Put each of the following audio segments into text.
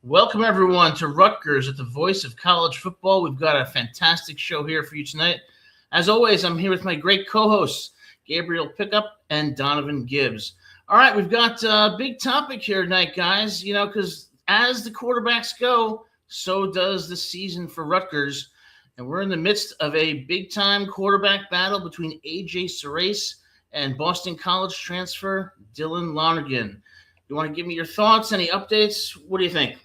Welcome, everyone, to Rutgers at the voice of college football. We've got a fantastic show here for you tonight. As always, I'm here with my great co-hosts, Gabriel Pickup and Donovan Gibbs. All right, we've got a big topic here tonight, guys, because as the quarterbacks go, so does the season for Rutgers. And we're in the midst of a big-time quarterback battle between A.J. Surace and Boston College transfer Dylan Lonergan. You want to give me your thoughts, any updates? What do you think?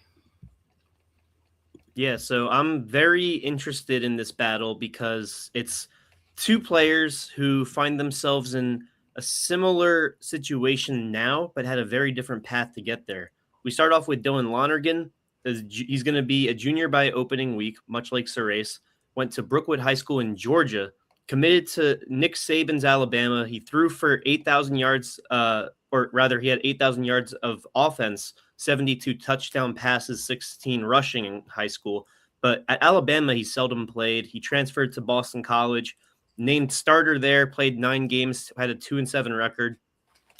Yeah, so I'm very interested in this battle because it's two players who find themselves in a similar situation now, but had a very different path to get there. We start off with Dylan Lonergan. He's going to be a junior by opening week, much like Surace. Went to Brookwood High School in Georgia, committed to Nick Saban's Alabama. He threw for 8,000 yards, or rather he had 8,000 yards of offense, 72 touchdown passes, 16 rushing in high school. But at Alabama, he seldom played. He transferred to Boston College, named starter there, played 9 games, had a 2-7 record,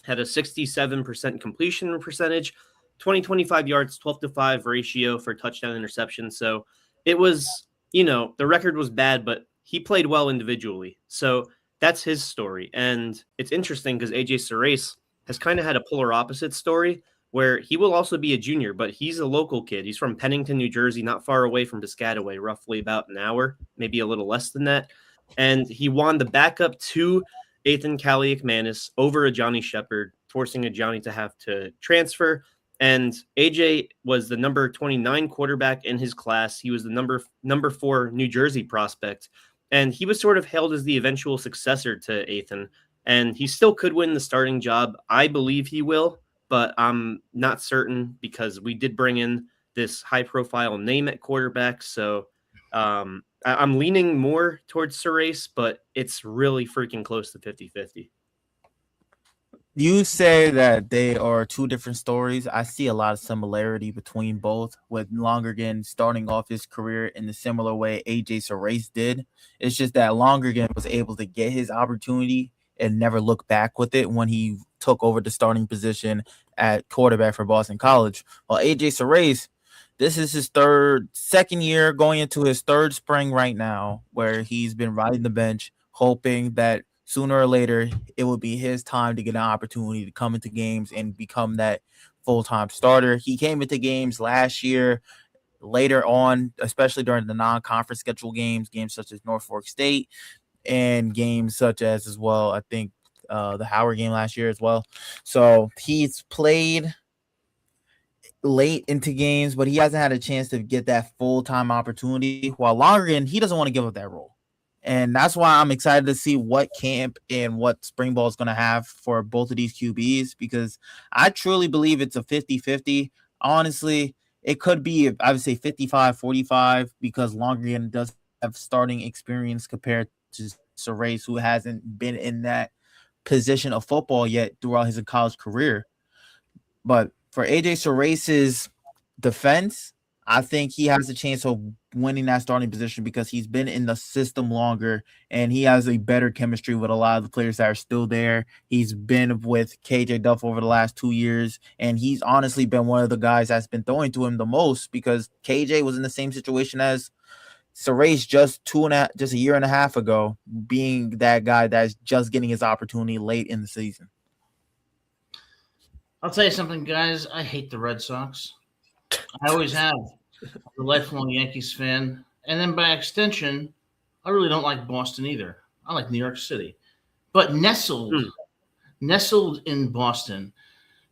had a 67% completion percentage, 25 yards, 12-5 ratio for touchdown interception. So it was, the record was bad, but he played well individually. So that's his story. And it's interesting because A.J. Surace has kind of had a polar opposite story where he will also be a junior, but he's a local kid. He's from Pennington, New Jersey, not far away from Piscataway, roughly about an hour, maybe a little less than that. And he won the backup to Ethan Kaliakmanis over a Johnny Shepard, forcing a Johnny to have to transfer. And AJ was the number 29 quarterback in his class. He was the number 4 New Jersey prospect. And he was sort of hailed as the eventual successor to Ethan. And he still could win the starting job. I believe he will, but I'm not certain because we did bring in this high-profile name at quarterback. So I'm leaning more towards Surace, but it's really freaking close to 50-50. You say that they are two different stories. I see a lot of similarity between both, with Lonergan starting off his career in the similar way A.J. Surace did. It's just that Lonergan was able to get his opportunity and never look back with it when he took over the starting position at quarterback for Boston College. While A.J. Surace, this is his second year, going into his third spring right now, where he's been riding the bench, hoping that sooner or later it will be his time to get an opportunity to come into games and become that full-time starter. He came into games last year, later on, especially during the non-conference schedule games such as Norfolk State, and games such as well, I think, the Howard game last year as well. So he's played late into games, but he hasn't had a chance to get that full-time opportunity. While Lonergan, he doesn't want to give up that role. And that's why I'm excited to see what camp and what spring ball is going to have for both of these QBs, because I truly believe it's a 50-50. Honestly, it could be, I would say 55-45, because Lonergan does have starting experience compared to Surace, who hasn't been in that position of football yet throughout his college career. But for A.J. Surace's defense, I think he has a chance of winning that starting position because he's been in the system longer and he has a better chemistry with a lot of the players that are still there. He's been with KJ Duff over the last 2 years, and he's honestly been one of the guys that's been throwing to him the most, because KJ was in the same situation as Surace just a year and a half ago, being that guy that's just getting his opportunity late in the season. I'll tell you something, guys. I hate the Red Sox. I always have. I'm a lifelong Yankees fan. And then by extension, I really don't like Boston either. I like New York City. But nestled in Boston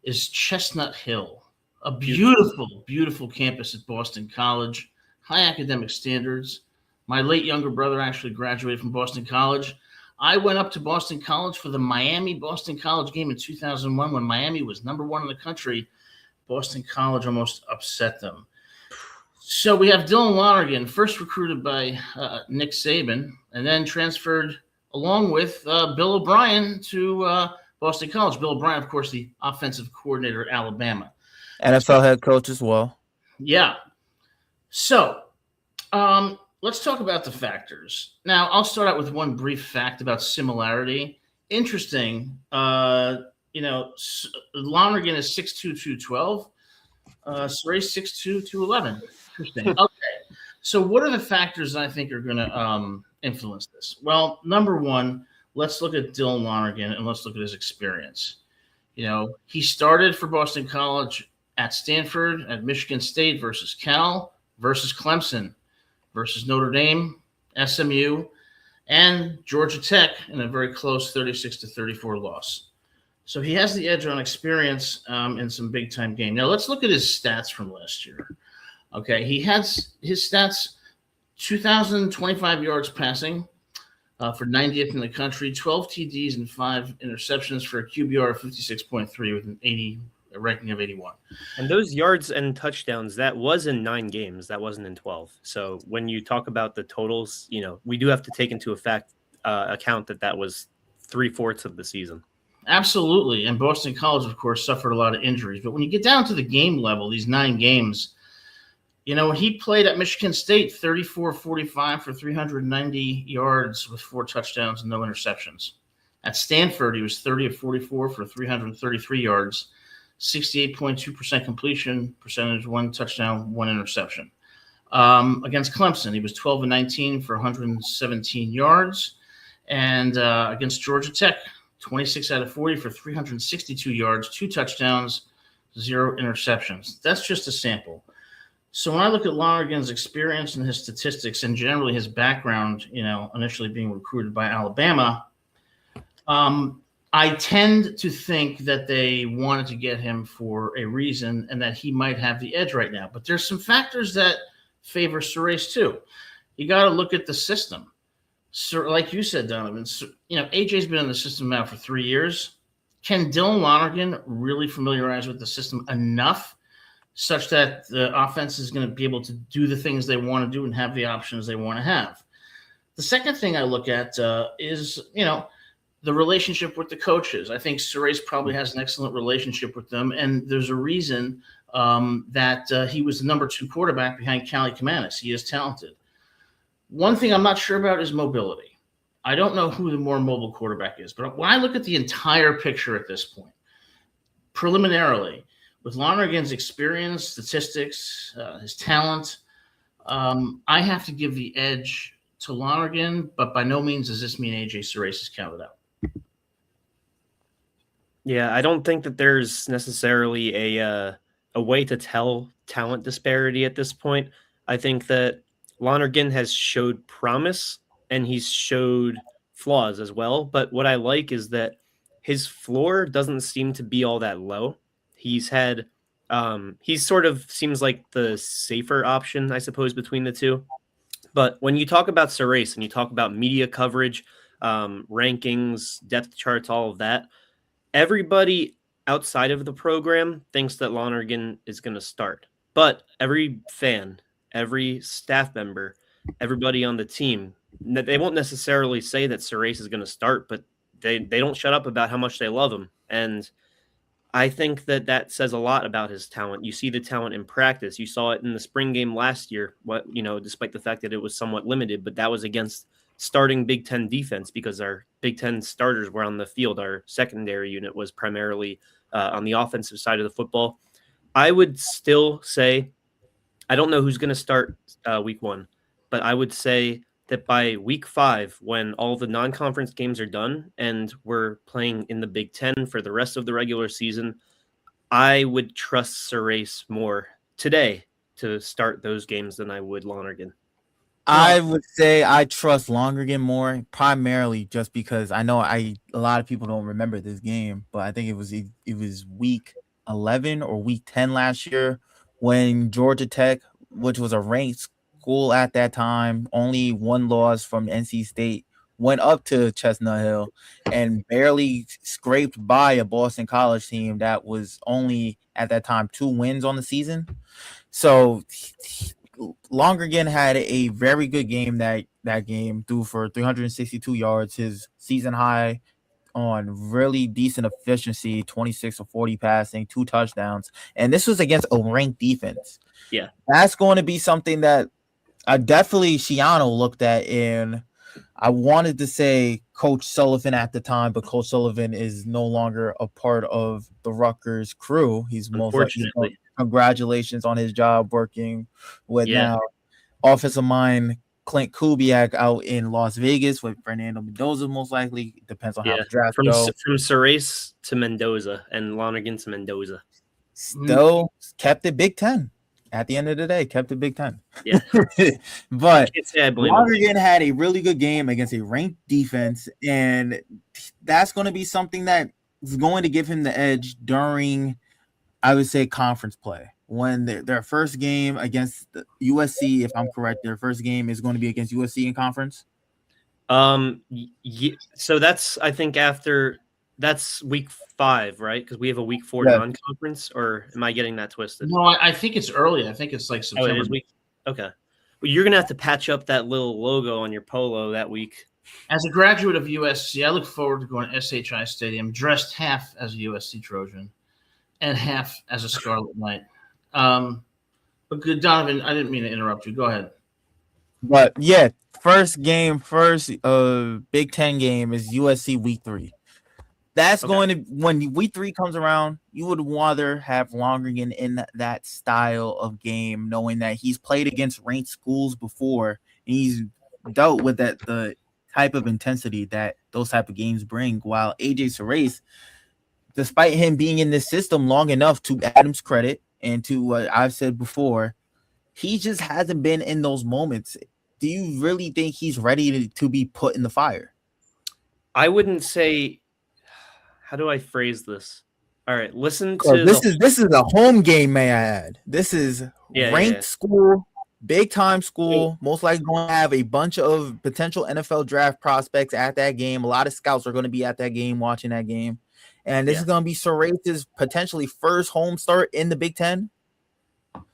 is Chestnut Hill, a beautiful, beautiful campus at Boston College, high academic standards. My late younger brother actually graduated from Boston College. I went up to Boston College for the Miami-Boston College game in 2001 when Miami was number 1 in the country. Boston College almost upset them. So we have Dylan Lonergan, first recruited by Nick Saban, and then transferred along with Bill O'Brien to Boston College. Bill O'Brien, of course, the offensive coordinator at Alabama. NFL head coach as well. Yeah. So let's talk about the factors. Now, I'll start out with one brief fact about similarity. Interesting. Lonergan is 6'2", 212. Surace 6'2", 211. Interesting. Okay. So what are the factors that I think are going to influence this? Well, number one, let's look at Dylan Lonergan and let's look at his experience. He started for Boston College at Stanford, at Michigan State versus Cal, versus Clemson, versus Notre Dame, SMU, and Georgia Tech in a very close 36-34 loss. So he has the edge on experience in some big-time game. Now, let's look at his stats from last year. Okay, he has his stats, 2,025 yards passing for 90th in the country, 12 TDs and 5 interceptions for a QBR of 56.3 with a ranking of 81. And those yards and touchdowns, that was in 9 games. That wasn't in 12. So when you talk about the totals, we do have to take into account that was 3/4 of the season. Absolutely. And Boston College, of course, suffered a lot of injuries. But when you get down to the game level, these 9 games, he played at Michigan State 34-45 for 390 yards with 4 touchdowns and no interceptions. At Stanford, he was 30-44 for 333 yards, 68.2% completion percentage, 1 touchdown, 1 interception. Against Clemson, he was 12-19 for 117 yards. And against Georgia Tech, 26 out of 40 for 362 yards, 2 touchdowns, 0 interceptions. That's just a sample. So when I look at Lonergan's experience and his statistics and generally his background, initially being recruited by Alabama, I tend to think that they wanted to get him for a reason and that he might have the edge right now. But there's some factors that favor Surace too. You got to look at the system. So, like you said, Donovan, AJ's been in the system now for 3 years. Can Dylan Lonergan really familiarize with the system enough such that the offense is going to be able to do the things they want to do and have the options they want to have? The second thing I look at is, the relationship with the coaches. I think Surace probably has an excellent relationship with them, and there's a reason that he was the number 2 quarterback behind Cali Kamanis. He is talented. One thing I'm not sure about is mobility. I don't know who the more mobile quarterback is, but when I look at the entire picture at this point, preliminarily, with Lonergan's experience, statistics, his talent, I have to give the edge to Lonergan, but by no means does this mean AJ Surace is counted out. Yeah, I don't think that there's necessarily a way to tell talent disparity at this point. I think that Lonergan has showed promise and he's showed flaws as well. But what I like is that his floor doesn't seem to be all that low. He's had, he sort of seems like the safer option, I suppose, between the two. But when you talk about Surace and you talk about media coverage, rankings, depth charts, all of that, everybody outside of the program thinks that Lonergan is going to start. But every fan, every staff member, everybody on the team, they won't necessarily say that Surace is going to start, but they don't shut up about how much they love him. And I think that says a lot about his talent. You see the talent in practice. You saw it in the spring game last year, despite the fact that it was somewhat limited, but that was against starting Big Ten defense because our Big Ten starters were on the field. Our secondary unit was primarily on the offensive side of the football. I would still say, I don't know who's going to start week 1, but I would say that by week 5, when all the non-conference games are done and we're playing in the Big Ten for the rest of the regular season, I would trust Surace more today to start those games than I would Lonergan. I would say I trust Lonergan more, primarily just because I know a lot of people don't remember this game, but I think it was week 11 or week 10 last year when Georgia Tech, which was a ranked school at that time, only 1 loss from NC State, went up to Chestnut Hill and barely scraped by a Boston College team that was only at that time 2 wins on the season. So Lonergan had a very good game that game, threw for 362 yards, his season high on really decent efficiency, 26 or 40 passing, 2 touchdowns. And this was against a ranked defense. Yeah. That's going to be something that I definitely Shiano looked at, and I wanted to say Coach Sullivan at the time, but Coach Sullivan is no longer a part of the Rutgers crew. He's most likely, congratulations on his job working with now offensive mind Clint Kubiak out in Las Vegas with Fernando Mendoza, most likely. Depends on how the draft goes. From Surace to Mendoza and Lonergan to Mendoza. Still kept it Big Ten. At the end of the day, kept it Big Ten. Yeah. But Lonergan had a really good game against a ranked defense, and that's going to be something that is going to give him the edge during, I would say, conference play. When their first game against the USC, if I'm correct, their first game is going to be against USC in conference. So that's, I think, that's week 5, right? Because we have a week 4 non-conference, or am I getting that twisted? No, I think it's early. I think it's like September. Oh, it is week. Okay. Well, you're gonna have to patch up that little logo on your polo that week. As a graduate of USC, I look forward to going to SHI Stadium dressed half as a USC Trojan and half as a Scarlet Knight. But good, Donovan, I didn't mean to interrupt you. Go ahead. But yeah, first Big Ten game is USC week 3. That's going to, when week 3 comes around, you would rather have Lonergan in that style of game, knowing that he's played against ranked schools before and he's dealt with the type of intensity that those type of games bring. While AJ Surace, despite him being in this system long enough, to Adam's credit and to what I've said before, he just hasn't been in those moments. Do you really think he's ready to be put in the fire? I wouldn't say. How do I phrase this? All right, listen to this is a home game, may I add. This is ranked school, big time school. Most likely going to have a bunch of potential NFL draft prospects at that game. A lot of scouts are going to be at that game, watching that game. And this is going to be Surace's potentially first home start in the Big Ten.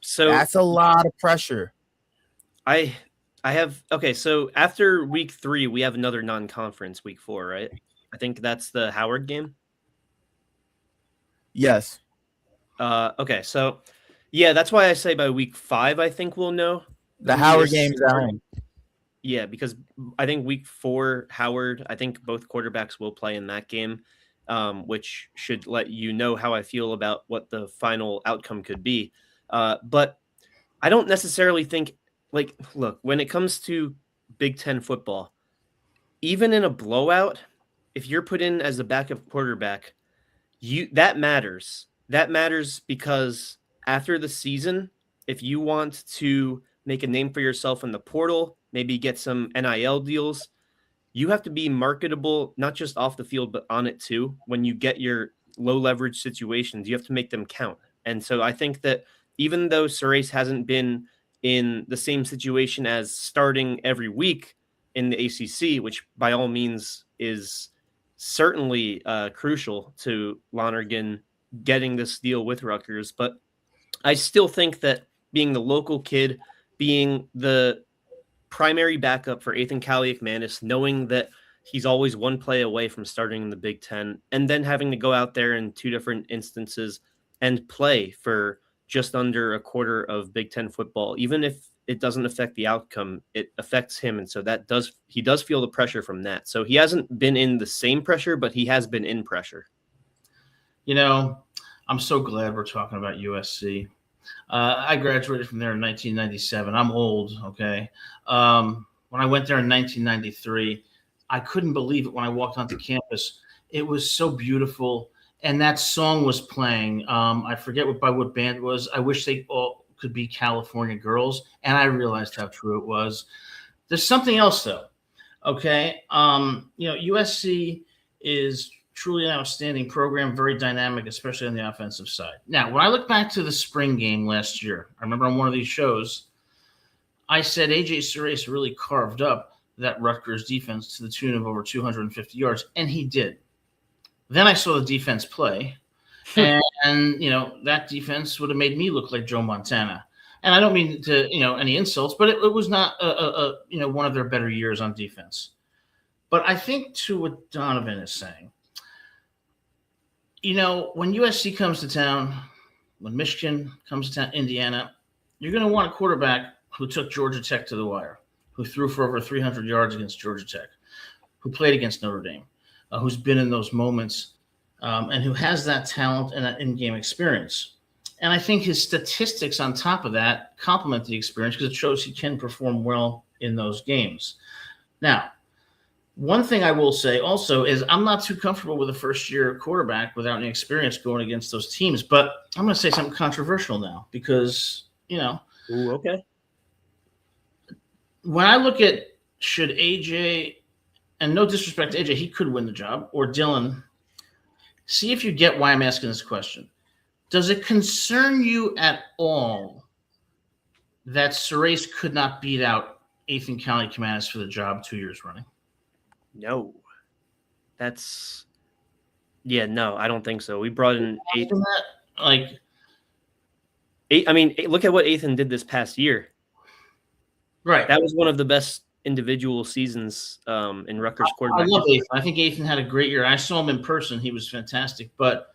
So that's a lot of pressure. I have so after week 3, we have another non-conference week 4, right? I think that's the Howard game. Yes. Okay, so that's why I say by week 5, I think we'll know. The Howard game is at home. Yeah, because I think week 4, Howard, I think both quarterbacks will play in that game, which should let you know how I feel about what the final outcome could be. But I don't necessarily think, look, when it comes to Big Ten football, even in a blowout, if you're put in as a backup quarterback, that matters. That matters because after the season, if you want to make a name for yourself in the portal, maybe get some NIL deals, you have to be marketable, not just off the field, but on it too. When you get your low leverage situations, you have to make them count. And so I think that even though Surace hasn't been in the same situation as starting every week in the ACC, which by all means is certainly crucial to Lonergan getting this deal with Rutgers, but I still think that being the local kid, being the primary backup for Ethan Kaliakmanis, knowing that he's always one play away from starting in the Big Ten, and then having to go out there in 2 different instances and play for just under a quarter of Big Ten football, even if it doesn't affect the outcome, it affects him. And so he does feel the pressure from that. So he hasn't been in the same pressure, but he has been in pressure. You know, I'm so glad we're talking about USC. I graduated from there in 1997. I'm old, okay? When I went there in 1993, I couldn't believe it when I walked onto campus. It was so beautiful. And that song was playing. I forget by what band it was. I wish they all could be California Girls. And I realized how true it was. There's something else, though. Okay. USC is truly an outstanding program, very dynamic, especially on the offensive side. Now, when I look back to the spring game last year, I remember on one of these shows, I said AJ Surace really carved up that Rutgers defense to the tune of over 250 yards, and he did. Then I saw the defense play, and that defense would have made me look like Joe Montana. And I don't mean to any insults, but it was not one of their better years on defense. But I think to what Donovan is saying, when USC comes to town, when Michigan comes to town, Indiana, you're going to want a quarterback who took Georgia Tech to the wire, who threw for over 300 yards against Georgia Tech, who played against Notre Dame, who's been in those moments, and who has that talent and that in-game experience. And I think his statistics on top of that complement the experience because it shows he can perform well in those games. Now, one thing I will say also is I'm not too comfortable with a first-year quarterback without any experience going against those teams. But I'm going to say something controversial now because, Ooh, okay. When I look at should AJ, and no disrespect to AJ, he could win the job, or Dylan, see if you get why I'm asking this question. Does it concern you at all that Surace could not beat out Ethan Kaliakmanis for the job 2 years running? No. No, I don't think so. We brought in Ethan. Look at what Ethan did this past year. Right. That was one of the best individual seasons in Rutgers quarterback. I love Ethan. I think Ethan had a great year. I saw him in person. He was fantastic. But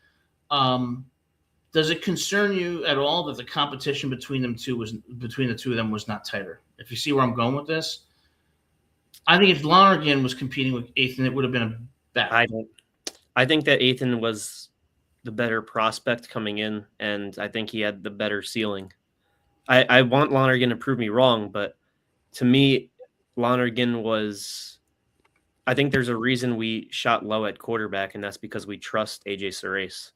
does it concern you at all that the competition between the two of them was not tighter? If you see where I'm going with this, I think if Lonergan was competing with Ethan, it would have been a battle. I think that Ethan was the better prospect coming in, and I think he had the better ceiling. I want Lonergan to prove me wrong, but to me, Lonergan was. I think there's a reason we shot low at quarterback, and that's because we trust AJ Surace.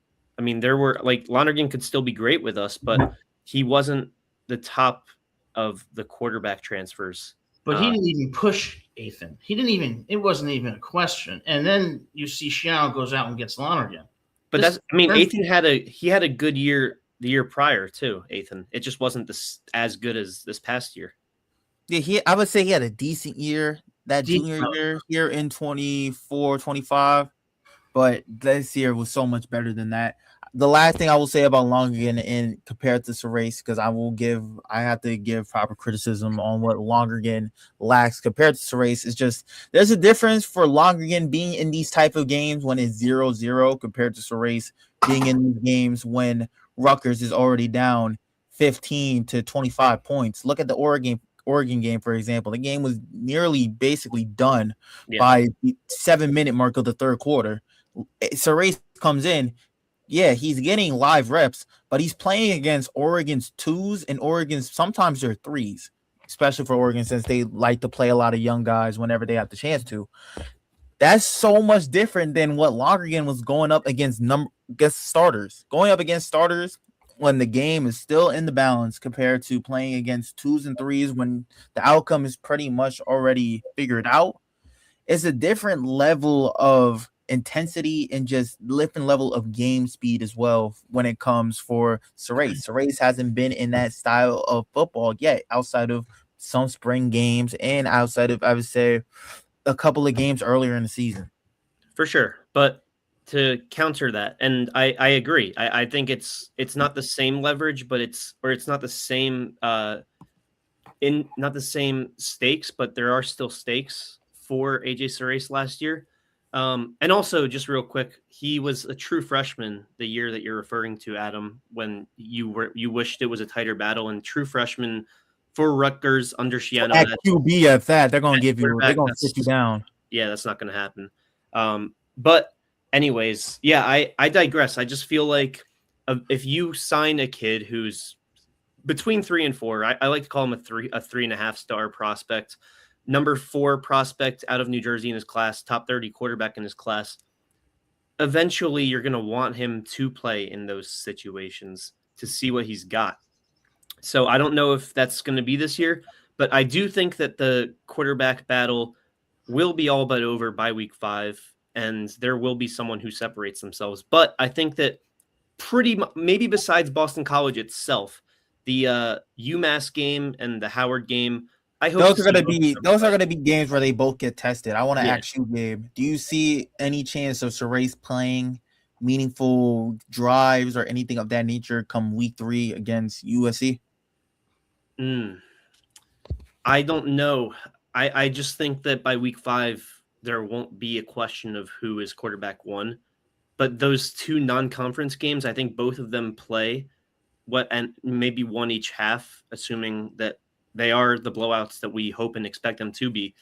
There were Lonergan could still be great with us, but he wasn't the top of the quarterback transfers. But he didn't even push Ethan. It wasn't even a question. And then you see Shiano goes out and gets Lonergan. But Ethan had a good year the year prior too, Ethan. It just wasn't as good as this past year. Yeah, I would say he had a decent year junior year here in 24, 25. But this year was so much better than that. The last thing I will say about Lonergan and compared to Surace, because I have to give proper criticism on what Lonergan lacks compared to Surace. It's just there's a difference for Lonergan being in these type of games when it's 0-0 compared to Surace being in these games when Rutgers is already down 15 to 25 points. Look at the Oregon game, for example. The game was nearly basically done by the 7-minute mark of the third quarter. Surace comes in. Yeah, he's getting live reps, but he's playing against Oregon's 2s and Oregon's sometimes their 3s, especially for Oregon since they like to play a lot of young guys whenever they have the chance to. That's so much different than what Lonergan was going up against starters. Going up against starters when the game is still in the balance compared to playing against 2s and 3s when the outcome is pretty much already figured out. It's a different level of intensity and just different level of game speed as well when it comes for Surace. Surace hasn't been in that style of football yet outside of some spring games and outside of, I would say, a couple of games earlier in the season. For sure. But to counter that, and I agree. I think it's not the same leverage, but it's not the same not the same stakes, but there are still stakes for AJ Surace last year. And also, just real quick, he was a true freshman the year that you're referring to, Adam, when you wished it was a tighter battle. And true freshman for Rutgers under Shiano. At QB at that, they're going to sit you down. Yeah, that's not going to happen. But anyways, yeah, I digress. I just feel like if you sign a kid who's between 3 and 4, I like to call him a 3.5 star prospect. Number 4 prospect out of New Jersey in his class, top 30 quarterback in his class. Eventually, you're going to want him to play in those situations to see what he's got. So I don't know if that's going to be this year, but I do think that the quarterback battle will be all but over by week 5, and there will be someone who separates themselves. But I think that maybe besides Boston College itself, the UMass game and the Howard game, I hope Those are gonna be games where they both get tested. I want to Yeah. ask you, Gabe. Do you see any chance of Surace playing meaningful drives or anything of that nature come week 3 against USC? I don't know. I just think that by week 5 there won't be a question of who is quarterback 1. But those 2 non-conference games, I think both of them play and maybe one each half, assuming that they are the blowouts that we hope and expect them to be.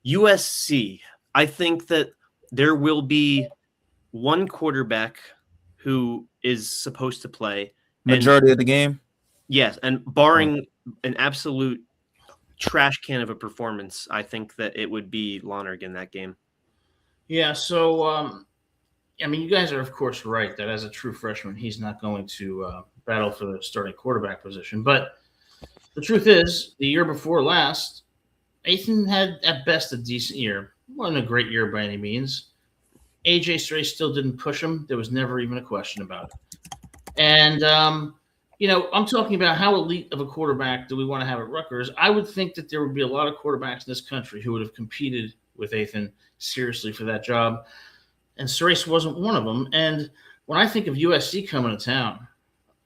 USC, I think that there will be one quarterback who is supposed to play. Majority of the game? Yes, and barring an absolute trash can of a performance, I think that it would be Lonergan that game. Yeah, so, I mean, you guys are, of course, right that as a true freshman, he's not going to battle for the starting quarterback position. But the truth is, the year before last, Ethan had, at best, a decent year. Wasn't a great year by any means. AJ Surace still didn't push him. There was never even a question about it. And, I'm talking about how elite of a quarterback do we want to have at Rutgers. I would think that there would be a lot of quarterbacks in this country who would have competed with Ethan seriously for that job. And Surace wasn't one of them. And when I think of USC coming to town,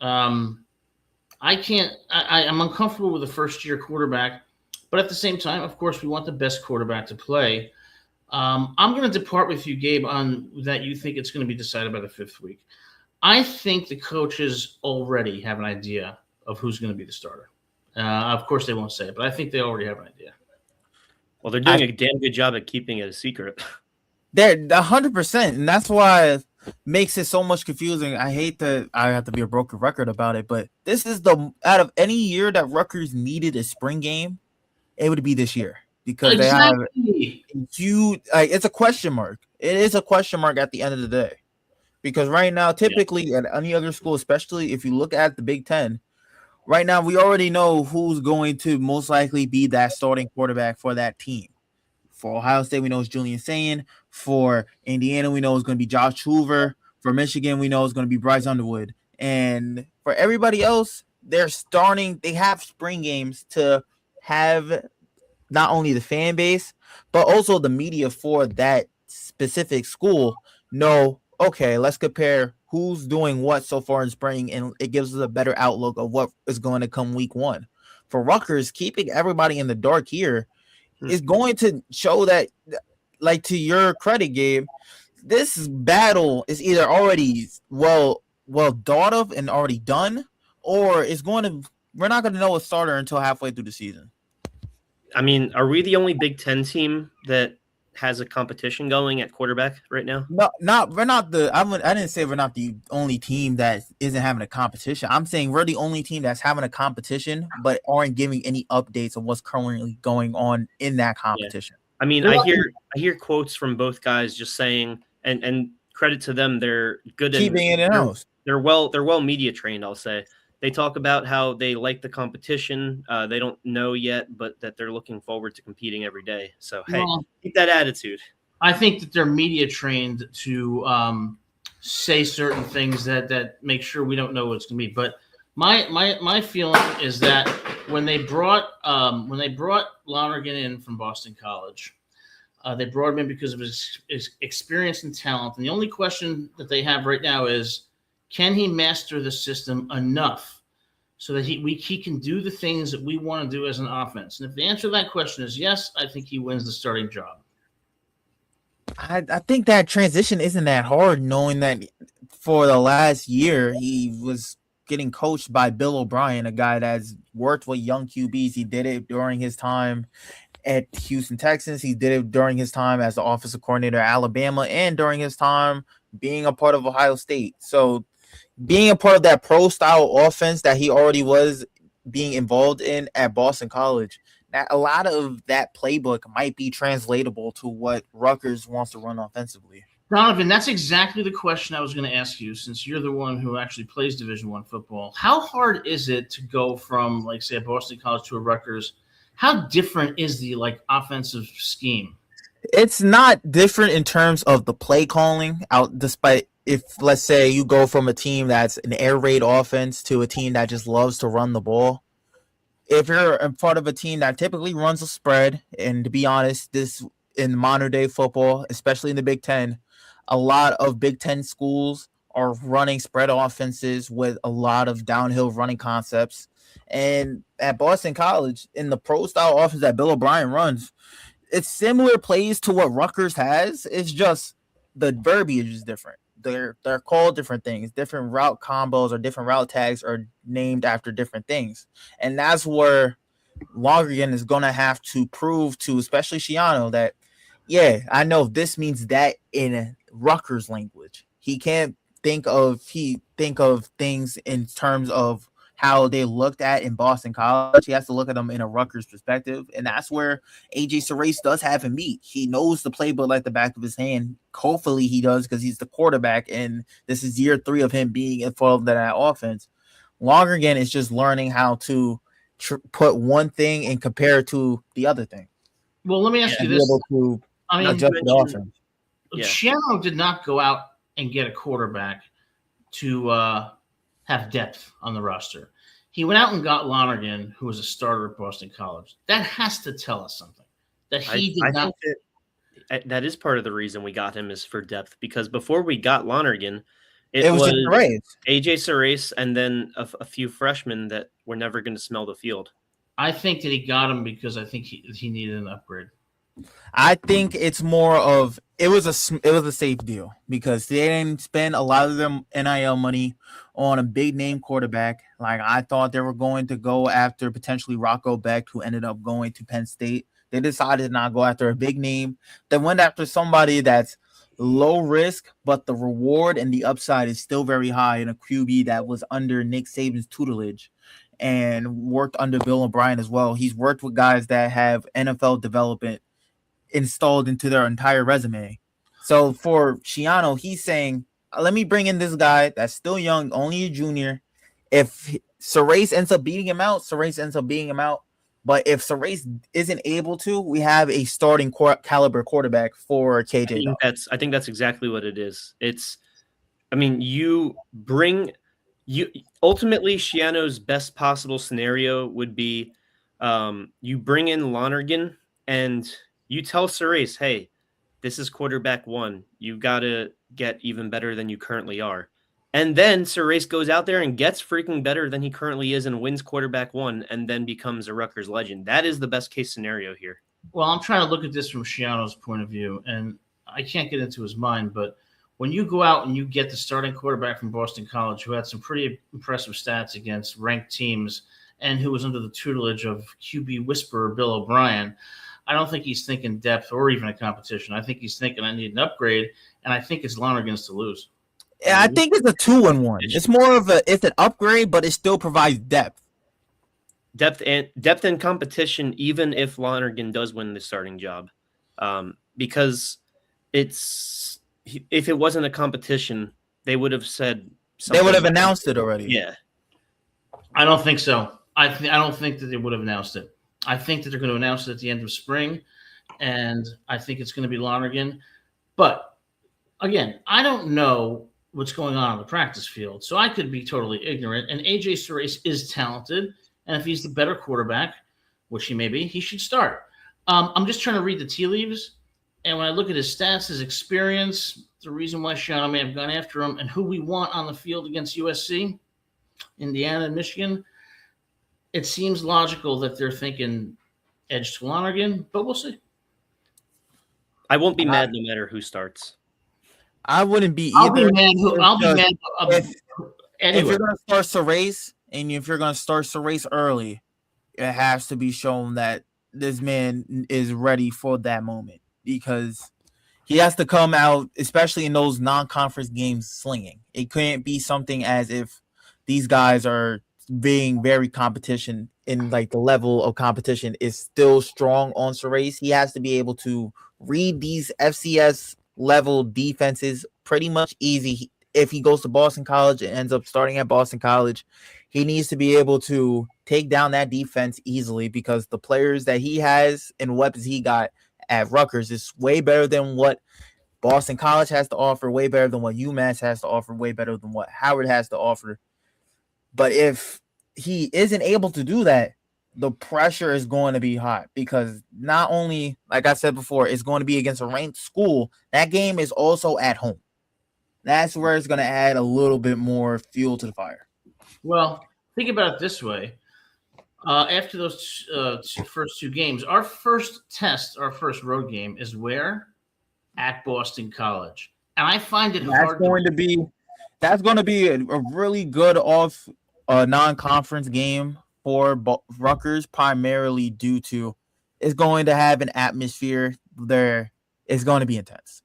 I'm uncomfortable with a first-year quarterback. But at the same time, of course, we want the best quarterback to play. I'm going to depart with you, Gabe, on that you think it's going to be decided by the 5th week. I think the coaches already have an idea of who's going to be the starter. Of course, they won't say it, but I think they already have an idea. Well, they're doing a damn good job at keeping it a secret. They're 100%, and that's why it makes it so much confusing. I hate that I have to be a broken record about it, but this is out of any year that Rutgers needed a spring game, it would be this year because they have huge. It's a question mark. It is a question mark at the end of the day, because right now, typically at any other school, especially if you look at the Big Ten, right now we already know who's going to most likely be that starting quarterback for that team. For Ohio State, we know it's Julian Sayin. For Indiana, we know it's going to be Josh Hoover. For Michigan, we know it's going to be Bryce Underwood. And for everybody else, they have spring games to have not only the fan base, but also the media for that specific school know, okay, let's compare who's doing what so far in spring, and it gives us a better outlook of what is going to come week 1. For Rutgers, keeping everybody in the dark here is going to show that, like, to your credit, Gabe, this battle is either already well thought of and already done, or we're not going to know a starter until halfway through the season. I mean, are we the only Big Ten team that has a competition going at quarterback right now? No, we're not I didn't say we're not the only team that isn't having a competition. I'm saying we're the only team that's having a competition, but aren't giving any updates of what's currently going on in that competition. Yeah. I mean, I hear quotes from both guys just saying, and credit to them, they're good keeping it in house. They're well media trained, I'll say. They talk about how they like the competition. They don't know yet, but that they're looking forward to competing every day. So, hey, keep that attitude. I think that they're media trained to say certain things that make sure we don't know what it's going to be. But my feeling is that when they brought Lonergan in from Boston College, they brought him in because of his experience and talent. And the only question that they have right now is, can he master the system enough so that he can do the things that we want to do as an offense? And if the answer to that question is yes, I think he wins the starting job. I think that transition isn't that hard, knowing that for the last year he was getting coached by Bill O'Brien, a guy that's worked with young QBs. He did it during his time at Houston Texans. He did it during his time as the offensive coordinator at Alabama, and during his time being a part of Ohio State. So being a part of that pro-style offense that he already was being involved in at Boston College, that a lot of that playbook might be translatable to what Rutgers wants to run offensively. Donovan, that's exactly the question I was going to ask you, since you're the one who actually plays Division I football. How hard is it to go from, like, say, a Boston College to a Rutgers? How different is the, offensive scheme? It's not different in terms of the play calling, despite if, let's say, you go from a team that's an air raid offense to a team that just loves to run the ball. if you're a part of a team that typically runs a spread, and to be honest, this in modern day football, especially in the Big Ten, a lot of Big Ten schools are running spread offenses with a lot of downhill running concepts. And at Boston College, in the pro style offense that Bill O'Brien runs, it's similar plays to what Rutgers has. It's just the verbiage is different. They're called different things. Different route combos or different route tags are named after different things, and that's where Lonergan is gonna have to prove to, especially Shiano, that yeah, I know this means that in Rutgers language. He think of things in terms of how they looked at in Boston College. He has to look at them in a Rutgers perspective, and that's where AJ Surace does have him beat. He knows the playbook like the back of his hand. Hopefully, he does because he's the quarterback, and this is year 3 of him being involved in that offense. Lonergan is just learning how to put one thing and compare it to the other thing. Well, let me ask you Be this. able to I mean, adjust the offense. Shiano did not go out and get a quarterback to have depth on the roster. He went out and got Lonergan, who was a starter at Boston College. That has to tell us something. That he did not. Think that is part of the reason we got him is for depth, because before we got Lonergan, it was AJ Surace and then a few freshmen that were never going to smell the field. I think that he got him because I think he needed an upgrade. I think it's more of it was a safe deal because they didn't spend a lot of them NIL money on a big name quarterback. Like I thought they were going to go after potentially Rocco Beck, who ended up going to Penn State. They decided to not go after a big name. They went after somebody that's low risk, but the reward and the upside is still very high in a QB that was under Nick Saban's tutelage and worked under Bill O'Brien as well. He's worked with guys that have NFL development installed into their entire resume. So for Shiano, he's saying, let me bring in this guy that's still young, only a junior. If Surace ends up beating him out, Surace ends up beating him out. But if Surace isn't able to, we have a starting caliber quarterback for KJ. I think that's exactly what it is. Ultimately Shiano's best possible scenario would be you bring in Lonergan and you tell Surace, hey, this is quarterback 1. You've got to get even better than you currently are. And then Surace goes out there and gets freaking better than he currently is and wins quarterback 1 and then becomes a Rutgers legend. That is the best case scenario here. Well, I'm trying to look at this from Shiano's point of view, and I can't get into his mind, but when you go out and you get the starting quarterback from Boston College who had some pretty impressive stats against ranked teams and who was under the tutelage of QB whisperer Bill O'Brien, I don't think he's thinking depth or even a competition. I think he's thinking I need an upgrade, and I think it's Lonergan's to lose. Yeah, I think it's a 2-1. It's more of it's an upgrade, but it still provides depth. Depth and competition, even if Lonergan does win the starting job. Because if it wasn't a competition, they would have said something. They would have announced it already. Yeah. I don't think so. I don't think that they would have announced it. I think that they're going to announce it at the end of spring, and I think it's going to be Lonergan. But, again, I don't know what's going on the practice field, so I could be totally ignorant. And AJ Surace is talented, and if he's the better quarterback, which he may be, he should start. I'm just trying to read the tea leaves, and when I look at his stats, his experience, the reason why Shiano may have gone after him, and who we want on the field against USC, Indiana, and Michigan, it seems logical that they're thinking edge to Lonergan, but we'll see. I won't be mad no matter who starts. I wouldn't be I'll either. be mad. If you're going to start Surace, and if you're going to start Surace early, it has to be shown that this man is ready for that moment because he has to come out, especially in those non-conference games, slinging. It can't be something as if these guys are being very competition in like the level of competition is still strong on Surace. He has to be able to read these FCS level defenses pretty much easy. If he goes to Boston College and ends up starting at Boston College, he needs to be able to take down that defense easily because the players that he has and weapons he got at Rutgers is way better than what Boston College has to offer, way better than what UMass has to offer, way better than what Howard has to offer. But if he isn't able to do that, the pressure is going to be hot because not only, like I said before, it's going to be against a ranked school. That game is also at home. That's where it's going to add a little bit more fuel to the fire. Well, think about it this way. After those first two games, our first test, our first road game is where? At Boston College. And I find it hard. That's going to be a really good non-conference game for Rutgers, primarily due to it's going to have an atmosphere there. It's going to be intense.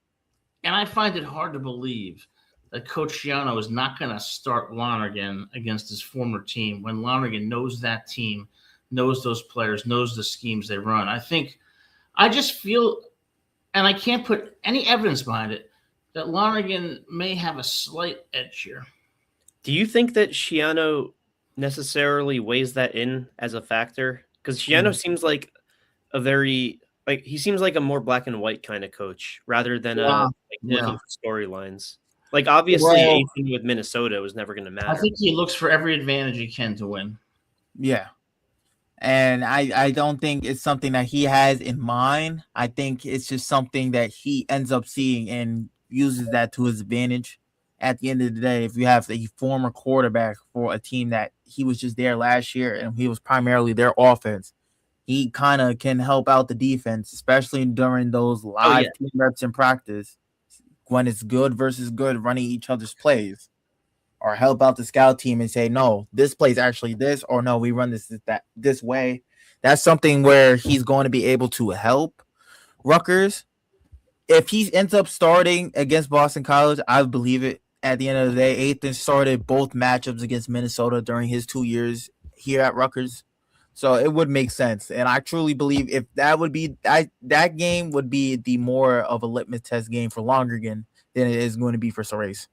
And I find it hard to believe that Coach Schiano is not going to start Lonergan against his former team when Lonergan knows that team, knows those players, knows the schemes they run. I just feel, and I can't put any evidence behind it, that Lonergan may have a slight edge here. Do you think that Schiano necessarily weighs that in as a factor? Because Schiano seems like he seems like a more black and white kind of coach rather than looking for storylines. Like, obviously, anything with Minnesota was never going to matter. I think he looks for every advantage he can to win. Yeah. And I don't think it's something that he has in mind. I think it's just something that he ends up seeing and uses that to his advantage. At the end of the day, if you have a former quarterback for a team that he was just there last year and he was primarily their offense, he kind of can help out the defense, especially during those live team reps in practice when it's good versus good running each other's plays, or help out the scout team and say, no, this play's actually this, or no, we run this way. That's something where he's going to be able to help Rutgers. If he ends up starting against Boston College, I believe it. At the end of the day, Ethan started both matchups against Minnesota during his 2 years here at Rutgers. So it would make sense. And I truly believe if that would be that game would be the more of a litmus test game for Lonergan than it is going to be for Surace.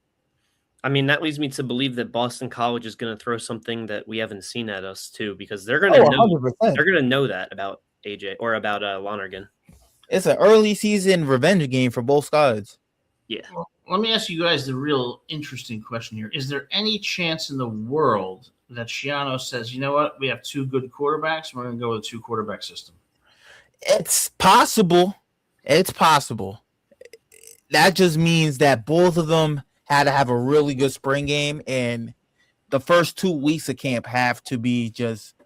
I mean, that leads me to believe that Boston College is going to throw something that we haven't seen at us too, because they're going to know that about AJ or about Lonergan. It's an early season revenge game for both sides. Yeah. Well, let me ask you guys the real interesting question here. Is there any chance in the world that Schiano says, you know what, we have two good quarterbacks, we're going to go with a two-quarterback system? It's possible. It's possible. That just means that both of them had to have a really good spring game, and the first 2 weeks of camp have to be just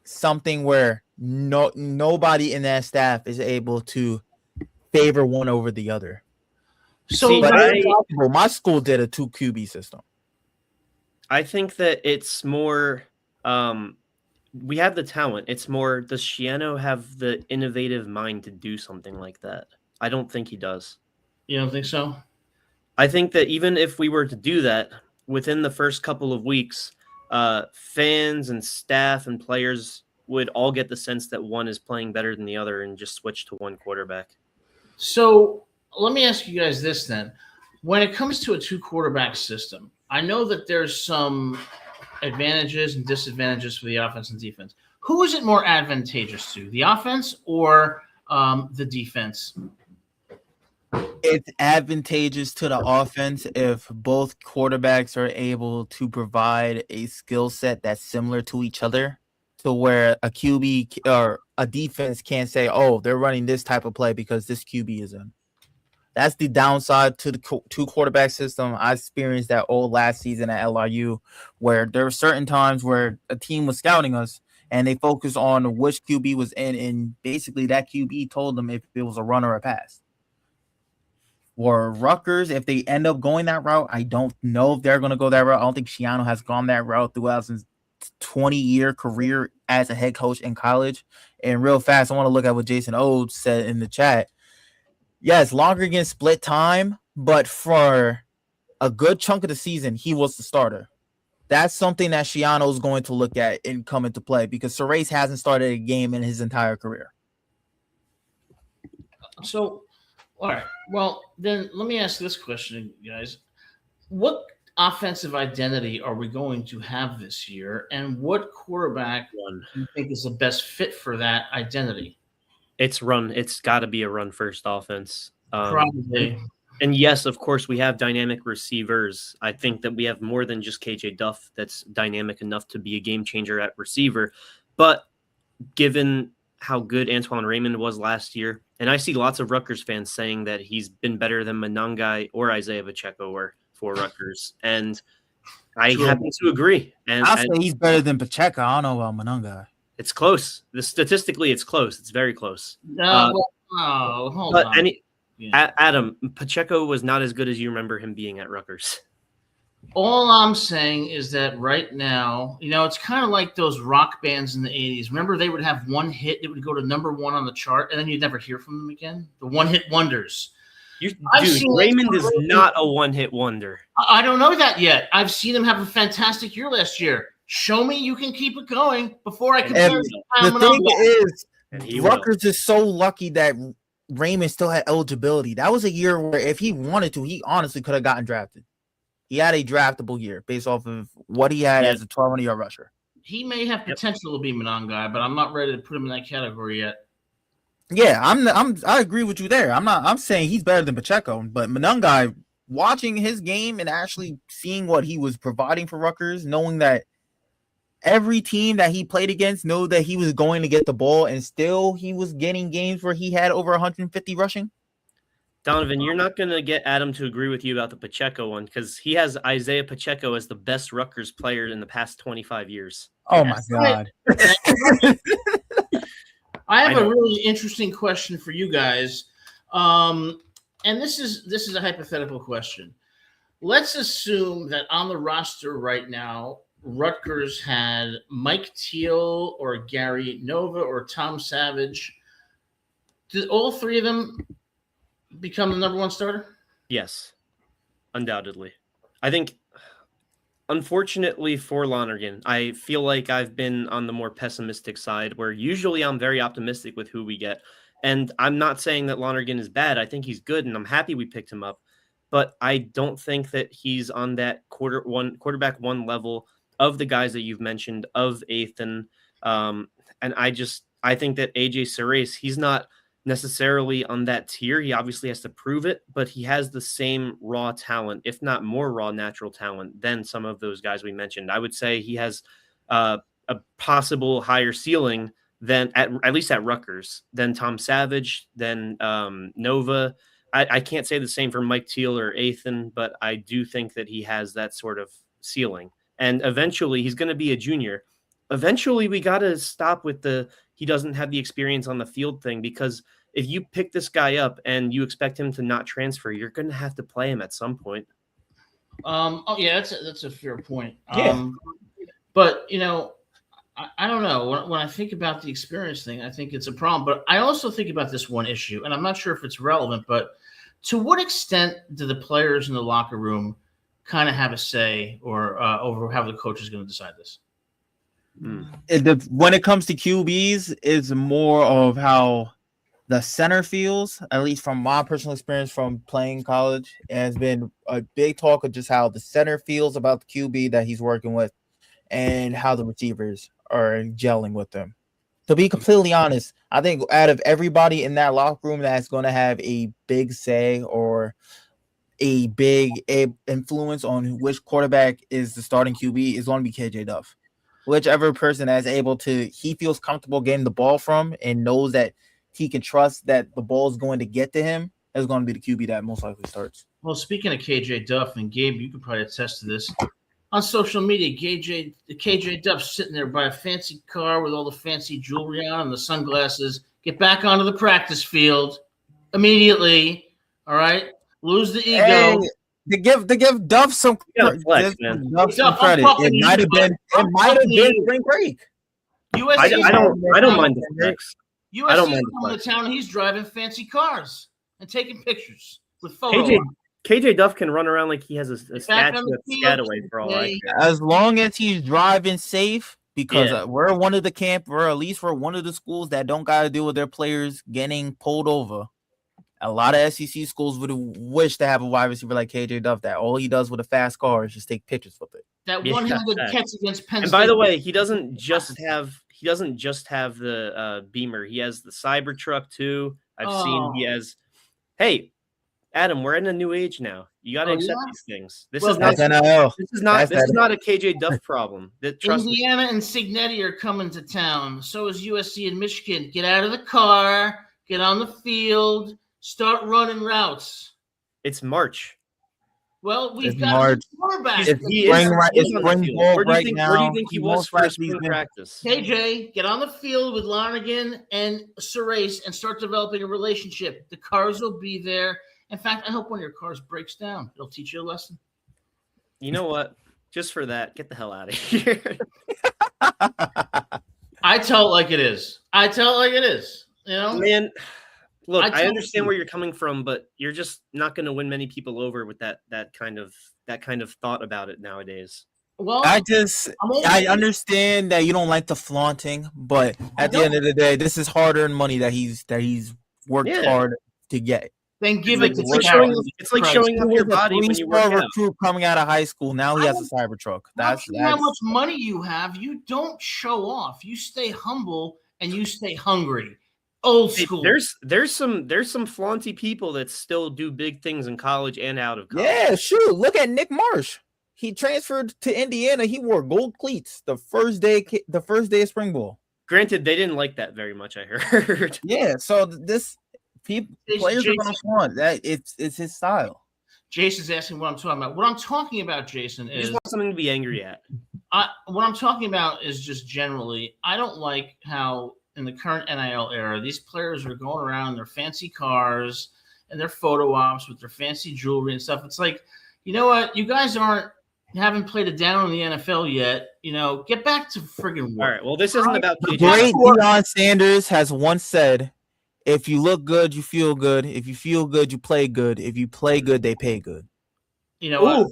something where nobody in that staff is able to favor one over the other. So my school did a 2 QB system. I think that it's more we have the talent. It's more, does Schiano have the innovative mind to do something like that? I don't think he does. You don't think so? I think that even if we were to do that within the first couple of weeks, fans and staff and players would all get the sense that one is playing better than the other and just switch to one quarterback. So let me ask you guys this then. When it comes to a two-quarterback system, I know that there's some advantages and disadvantages for the offense and defense. Who is it more advantageous to, the offense or the defense? It's advantageous to the offense if both quarterbacks are able to provide a skill set that's similar to each other, to where a QB or a defense can't say, oh, they're running this type of play because this QB is in. That's the downside to the two quarterback system. I experienced that all last season at LRU, where there were certain times where a team was scouting us and they focused on which QB was in, and basically that QB told them if it was a run or a pass. For Rutgers, if they end up going that route, I don't know if they're going to go that route. I don't think Schiano has gone that route throughout his 20-year career as a head coach in college. And real fast, I want to look at what Jason Odes said in the chat. Yes, Lonergan split time, but for a good chunk of the season, he was the starter. That's something that Schiano is going to look at and come into play, because Surace hasn't started a game in his entire career. So, all right. Well, then let me ask this question, guys. What offensive identity are we going to have this year, and what quarterback do you think is the best fit for that identity? It's run. It's got to be a run-first offense. Probably. And yes, of course, we have dynamic receivers. I think that we have more than just KJ Duff that's dynamic enough to be a game changer at receiver. But given how good Antoine Raymond was last year. And I see lots of Rutgers fans saying that he's been better than Monangai or Isaiah Pacheco were for Rutgers. And I happen to agree. And I'll say he's better than Pacheco. I don't know about Monangai. It's close. Statistically, it's close. It's very close. Hold on. Adam, Pacheco was not as good as you remember him being at Rutgers. All I'm saying is that right now, it's kind of like those rock bands in the 80s. Remember, they would have one hit, it would go to #1 on the chart, and then you'd never hear from them again? The one-hit wonders. Raymond is not a one-hit wonder. I don't know that yet. I've seen him have a fantastic year last year. Show me you can keep it going before I compare it. The thing is, Rutgers is so lucky that Raymond still had eligibility. That was a year where if he wanted to, he honestly could have gotten drafted. He had a draftable year based off of what he had as a 1,200-yard rusher. He may have potential to be Monangai, but I'm not ready to put him in that category yet. Yeah, I agree with you there. I'm saying he's better than Pacheco, but Monangai, watching his game and actually seeing what he was providing for Rutgers, knowing that every team that he played against knew that he was going to get the ball, and still he was getting games where he had over 150 rushing. Donovan, you're not going to get Adam to agree with you about the Pacheco one because he has Isaiah Pacheco as the best Rutgers player in the past 25 years. Oh, my God. I have a really interesting question for you guys. And this is a hypothetical question. Let's assume that on the roster right now, Rutgers had Mike Teal or Gary Nova or Tom Savage. Did all three of them become the #1 starter? Yes, undoubtedly. I think, unfortunately for Lonergan, I feel like I've been on the more pessimistic side where usually I'm very optimistic with who we get. And I'm not saying that Lonergan is bad. I think he's good, and I'm happy we picked him up. But I don't think that he's on that quarterback one level of the guys that you've mentioned, of Athan. And I think that AJ Surace, he's not necessarily on that tier. He obviously has to prove it, but he has the same raw talent, if not more raw natural talent than some of those guys we mentioned. I would say he has a possible higher ceiling than at least at Rutgers than Tom Savage, than Nova. I can't say the same for Mike Teal or Athan, but I do think that he has that sort of ceiling. And eventually he's going to be a junior. Eventually we got to stop with he doesn't have the experience on the field thing, because if you pick this guy up and you expect him to not transfer, you're going to have to play him at some point. That's a fair point. Yeah. But I don't know. When I think about the experience thing, I think it's a problem. But I also think about this one issue, and I'm not sure if it's relevant, but to what extent do the players in the locker room kind of have a say or over how the coach is going to decide this? When it comes to QBs, it's more of how the center feels, at least from my personal experience from playing college. It has been a big talk of just how the center feels about the QB that he's working with and how the receivers are gelling with them. To be completely honest, I think out of everybody in that locker room that's going to have a big say or a big influence on which quarterback is the starting QB is going to be KJ Duff. Whichever person that's able to, he feels comfortable getting the ball from and knows that he can trust that the ball is going to get to him, is going to be the QB that most likely starts. Well, speaking of KJ Duff, and Gabe, you could probably attest to this. On social media, KJ Duff sitting there by a fancy car with all the fancy jewelry on and the sunglasses. Get back onto the practice field immediately. All right, lose the ego. Hey, to give Duff some credit, it might have been spring break. I don't mind the flex. USC is coming to town, and he's driving fancy cars and taking pictures with photos. KJ Duff can run around like he has a statue at Piscataway for all I care. As long as he's driving safe, because we're one of the schools that don't got to deal with their players getting pulled over. A lot of SEC schools would wish to have a wide receiver like KJ Duff that all he does with a fast car is just take pictures with it. That one-handed catch against Penn State. And by the way, he doesn't just have the Beamer. He has the Cybertruck too. I've seen he has. Hey, Adam, we're in a new age now. You got to Oh, accept yeah? these things. This Well, is not. That's NIL. This is not. That's This is that. not a KJ Duff problem. Trust me. Indiana and Signetti are coming to town. So is USC and Michigan. Get out of the car, get on the field, start running routes. It's March. Well, we've It's got March. a quarterback. It's He spring, is- right? he is It's on the spring field. ball Where do you right think? now. Where do you think he was most for likely spring been- practice? KJ, get on the field with Lonergan and Surace and start developing a relationship. The cars will be there. In fact, I hope one of your cars breaks down. It'll teach you a lesson. You know what? Just for that, get the hell out of here. I tell it like it is. I tell it like it is. You know, Man, look, I I tell understand you. where you're coming from, but you're just not going to win many people over with that kind of thought about it nowadays. well, I understand that you don't like the flaunting, but at the end of the day, this is hard-earned money that he's worked Yeah. hard to get. then give It's it to like charity. showing He off was your a body when you work three-star out. recruit coming out of high school. Now he I has a Cybertruck. Not That's how much money you have. You don't show off. You stay humble and you stay hungry. Old Hey, school. there's some flaunty people that still do big things in college and out of college. Yeah, shoot. Look at Nick Marsh. He transferred to Indiana. He wore gold cleats the first day of spring ball. Granted, they didn't like that very much, I heard. Yeah, so players are gonna flaunt that. It's his style. Jason's asking what I'm talking about. What I'm talking about, Jason, You is just want something to be angry at. what I'm talking about is just generally, I don't like how in the current NIL era, these players are going around in their fancy cars and their photo ops with their fancy jewelry and stuff. It's like, you know what? You guys haven't played it down in the NFL yet. You know, get back to friggin' work. All right. Well, this isn't about The KJ. great Deion Sanders has once said, "If you look good, you feel good. If you feel good, you play good. If you play good, they pay good." You know what?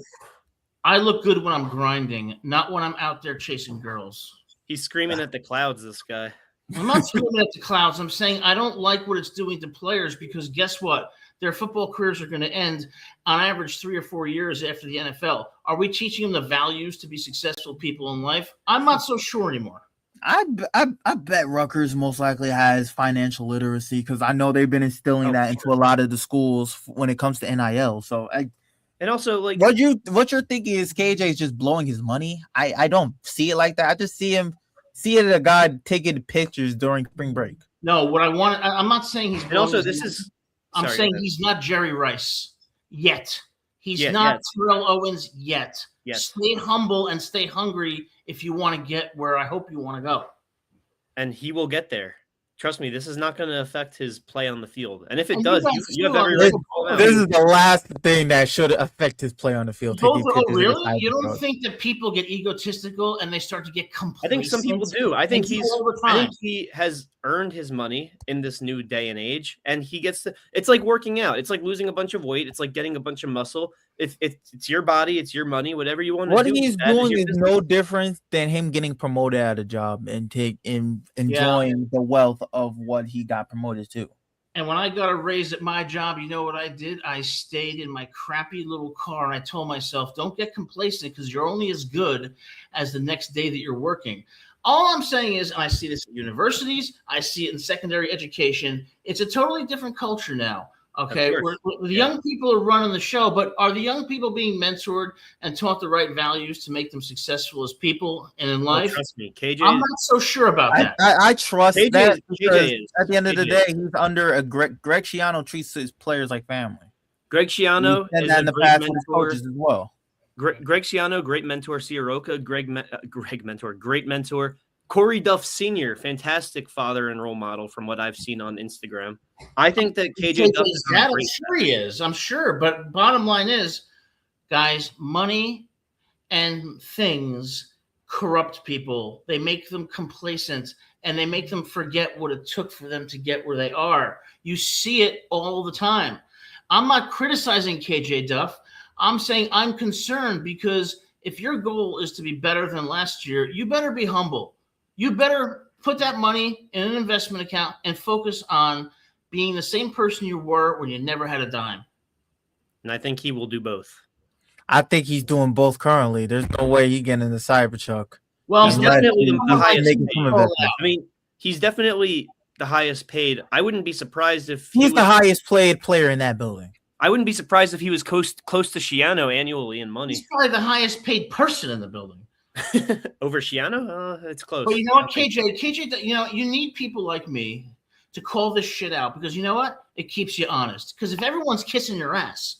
I look good when I'm grinding, not when I'm out there chasing girls. He's screaming at the clouds, this guy. I'm not screaming at the clouds. I'm saying I don't like what it's doing to players because guess what? Their football careers are going to end on average 3 or 4 years after the NFL. Are we teaching them the values to be successful people in life? I'm not so sure anymore. I bet Rutgers most likely has financial literacy because I know they've been instilling that into a lot of the schools when it comes to NIL. So And also, like, what you're thinking is KJ is just blowing his money. I don't see it like that. I just see it as a guy taking pictures during spring break. No, what I want, I'm not saying he's. and also, blowing his this is. I'm sorry, saying go ahead. he's not Jerry Rice yet. He's Yet, not yet. Terrell Owens yet. Yes. Stay humble and stay hungry if you want to get where I hope you want to go. And he will get there. Trust me, this is not going to affect his play on the field. And if it And does, you guys you have still every are- right to call him out. This is the last thing that should affect his play on the field. Both, taking pictures of his really? You don't Cybertruck. think that people get egotistical and they start to get I complacent? think some people do. I think They do all the I time. think he has earned his money in this new day and age, and he gets to. It's like working out. It's like losing a bunch of weight. It's like getting a bunch of muscle. If it's your body, it's your money. Whatever you want to What do. he's that is doing your is business. no different than him getting promoted at a job and enjoying the wealth of what he got promoted to. And when I got a raise at my job, you know what I did? I stayed in my crappy little car and I told myself, don't get complacent because you're only as good as the next day that you're working. All I'm saying is, and I see this at universities, I see it in secondary education, it's a totally different culture now. Okay, course. the young people are running the show, but are the young people being mentored and taught the right values to make them successful as people and in Well, life? trust me, KJ. I'm not so sure about that. I trust KJ that is- because KJ is. at the end of the KJ day, is. he's under a Greg Schiano treats his players like family. Greg Schiano And is that a in the great past with his mentor. coaches as well. Greg Schiano, great mentor. Soroka, great mentor. Corey Duff Sr., fantastic father and role model from what I've seen on Instagram. I think that KJ Duff is that, on a I'm great sure he is. I'm sure. But bottom line is, guys, money and things corrupt people. They make them complacent and they make them forget what it took for them to get where they are. You see it all the time. I'm not criticizing KJ Duff. I'm saying I'm concerned because if your goal is to be better than last year, you better be humble. You better put that money in an investment account and focus on being the same person you were when you never had a dime. And I think he will do both. I think he's doing both currently. There's no way he getting in the Cybertruck. Well, He's Unless definitely he's the highest making paid. some investments. I mean, he's definitely the highest paid. I wouldn't be surprised if He's he the was- highest paid player in that building. I wouldn't be surprised if he was close to Shiano annually in money. He's probably the highest paid person in the building. Over Shiano? It's close. But you know what, KJ, you need people like me to call this shit out because you know what? It keeps you honest. Because if everyone's kissing your ass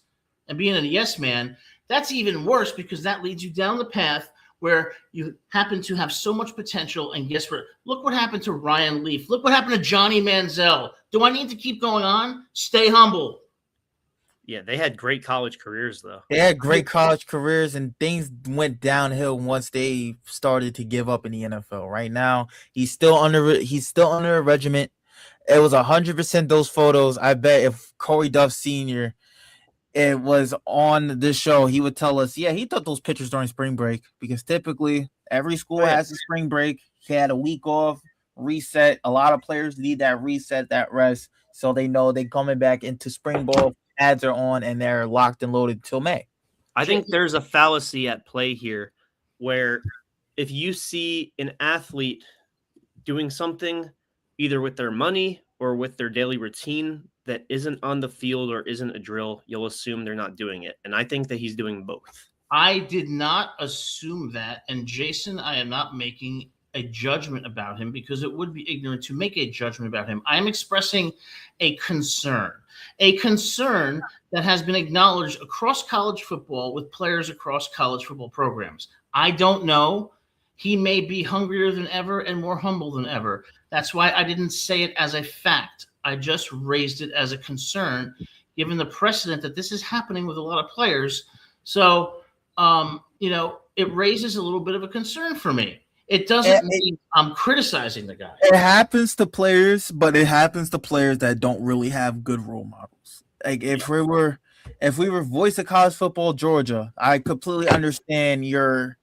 and being a yes man, that's even worse because that leads you down the path where you happen to have so much potential. And guess what? Look what happened to Ryan Leaf. Look what happened to Johnny Manziel. Do I need to keep going on? Stay humble. Yeah, they had great college careers, though. They had great college careers, and things went downhill once they started to give up in the NFL. Right now, he's still under a regiment. It was 100% those photos. I bet if Corey Duff Sr. it was on this show, he would tell us, yeah, he took those pictures during spring break because typically every school has a spring break. He had a week off, reset. A lot of players need that reset, that rest, so they know they're coming back into spring ball. Ads are on and they're locked and loaded till May. I think there's a fallacy at play here where if you see an athlete doing something either with their money or with their daily routine that isn't on the field or isn't a drill, you'll assume they're not doing it. And I think that he's doing both. I did not assume that. And Jason, I am not making a judgment about him because it would be ignorant to make a judgment about him. I am expressing a concern that has been acknowledged across college football with players across college football programs. I don't know. He may be hungrier than ever and more humble than ever. That's why I didn't say it as a fact. I just raised it as a concern, given the precedent that this is happening with a lot of players. So, it raises a little bit of a concern for me. It doesn't mean I'm criticizing the guy. It happens to players, but it happens to players that don't really have good role models. Like if we were voice of college football Georgia, I would completely understand your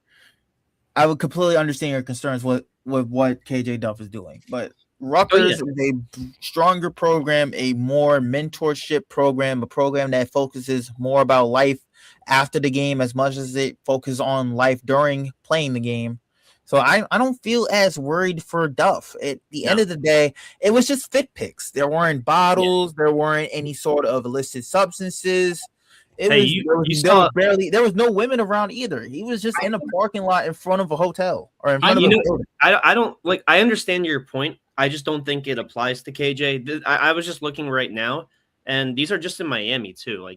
concerns with what KJ Duff is doing. But Rutgers is a stronger program, a more mentorship program, a program that focuses more about life after the game as much as it focuses on life during playing the game. So I don't feel as worried for Duff. At the end of the day, it was just fit picks. There weren't bottles. There weren't any sort of illicit substances. There was no women around either. He was just in a parking lot in front of a hotel or in front of a building. I understand your point. I just don't think it applies to KJ. I was just looking right now, and these are just in Miami too.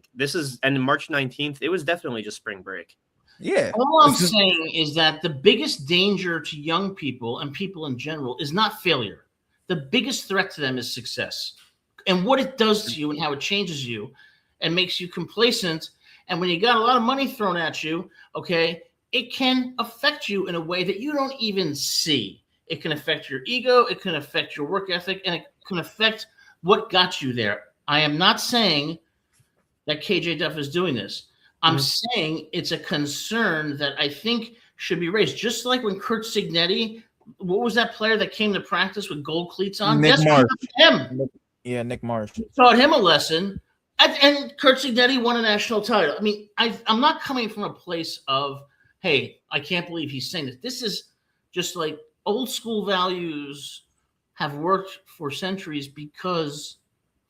And March 19th, it was definitely just spring break. Yeah. All I'm saying is that the biggest danger to young people and people in general is not failure. The biggest threat to them is success and what it does to you and how it changes you and makes you complacent. And when you got a lot of money thrown at you, it can affect you in a way that you don't even see. It can affect your ego. It can affect your work ethic, and it can affect what got you there. I am not saying that KJ Duff is doing this. I'm saying it's a concern that I think should be raised. Just like when Kurt Signetti, what was that player that came to practice with gold cleats on? Nick Marsh. Nick Marsh. Taught him a lesson. And Kurt Signetti won a national title. I mean, I'm not coming from a place of, hey, I can't believe he's saying this. This is just like old school values have worked for centuries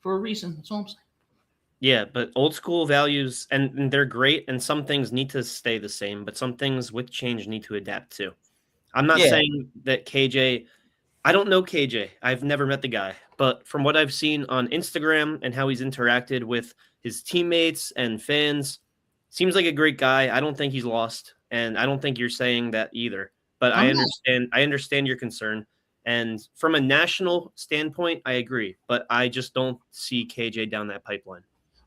for a reason. That's all I'm saying. Yeah, but old school values, and they're great, and some things need to stay the same, but some things with change need to adapt to. I'm not saying that KJ, I don't know KJ. I've never met the guy, but from what I've seen on Instagram and how he's interacted with his teammates and fans, seems like a great guy. I don't think he's lost, and I don't think you're saying that either. But I understand your concern. And from a national standpoint, I agree, but I just don't see KJ down that pipeline.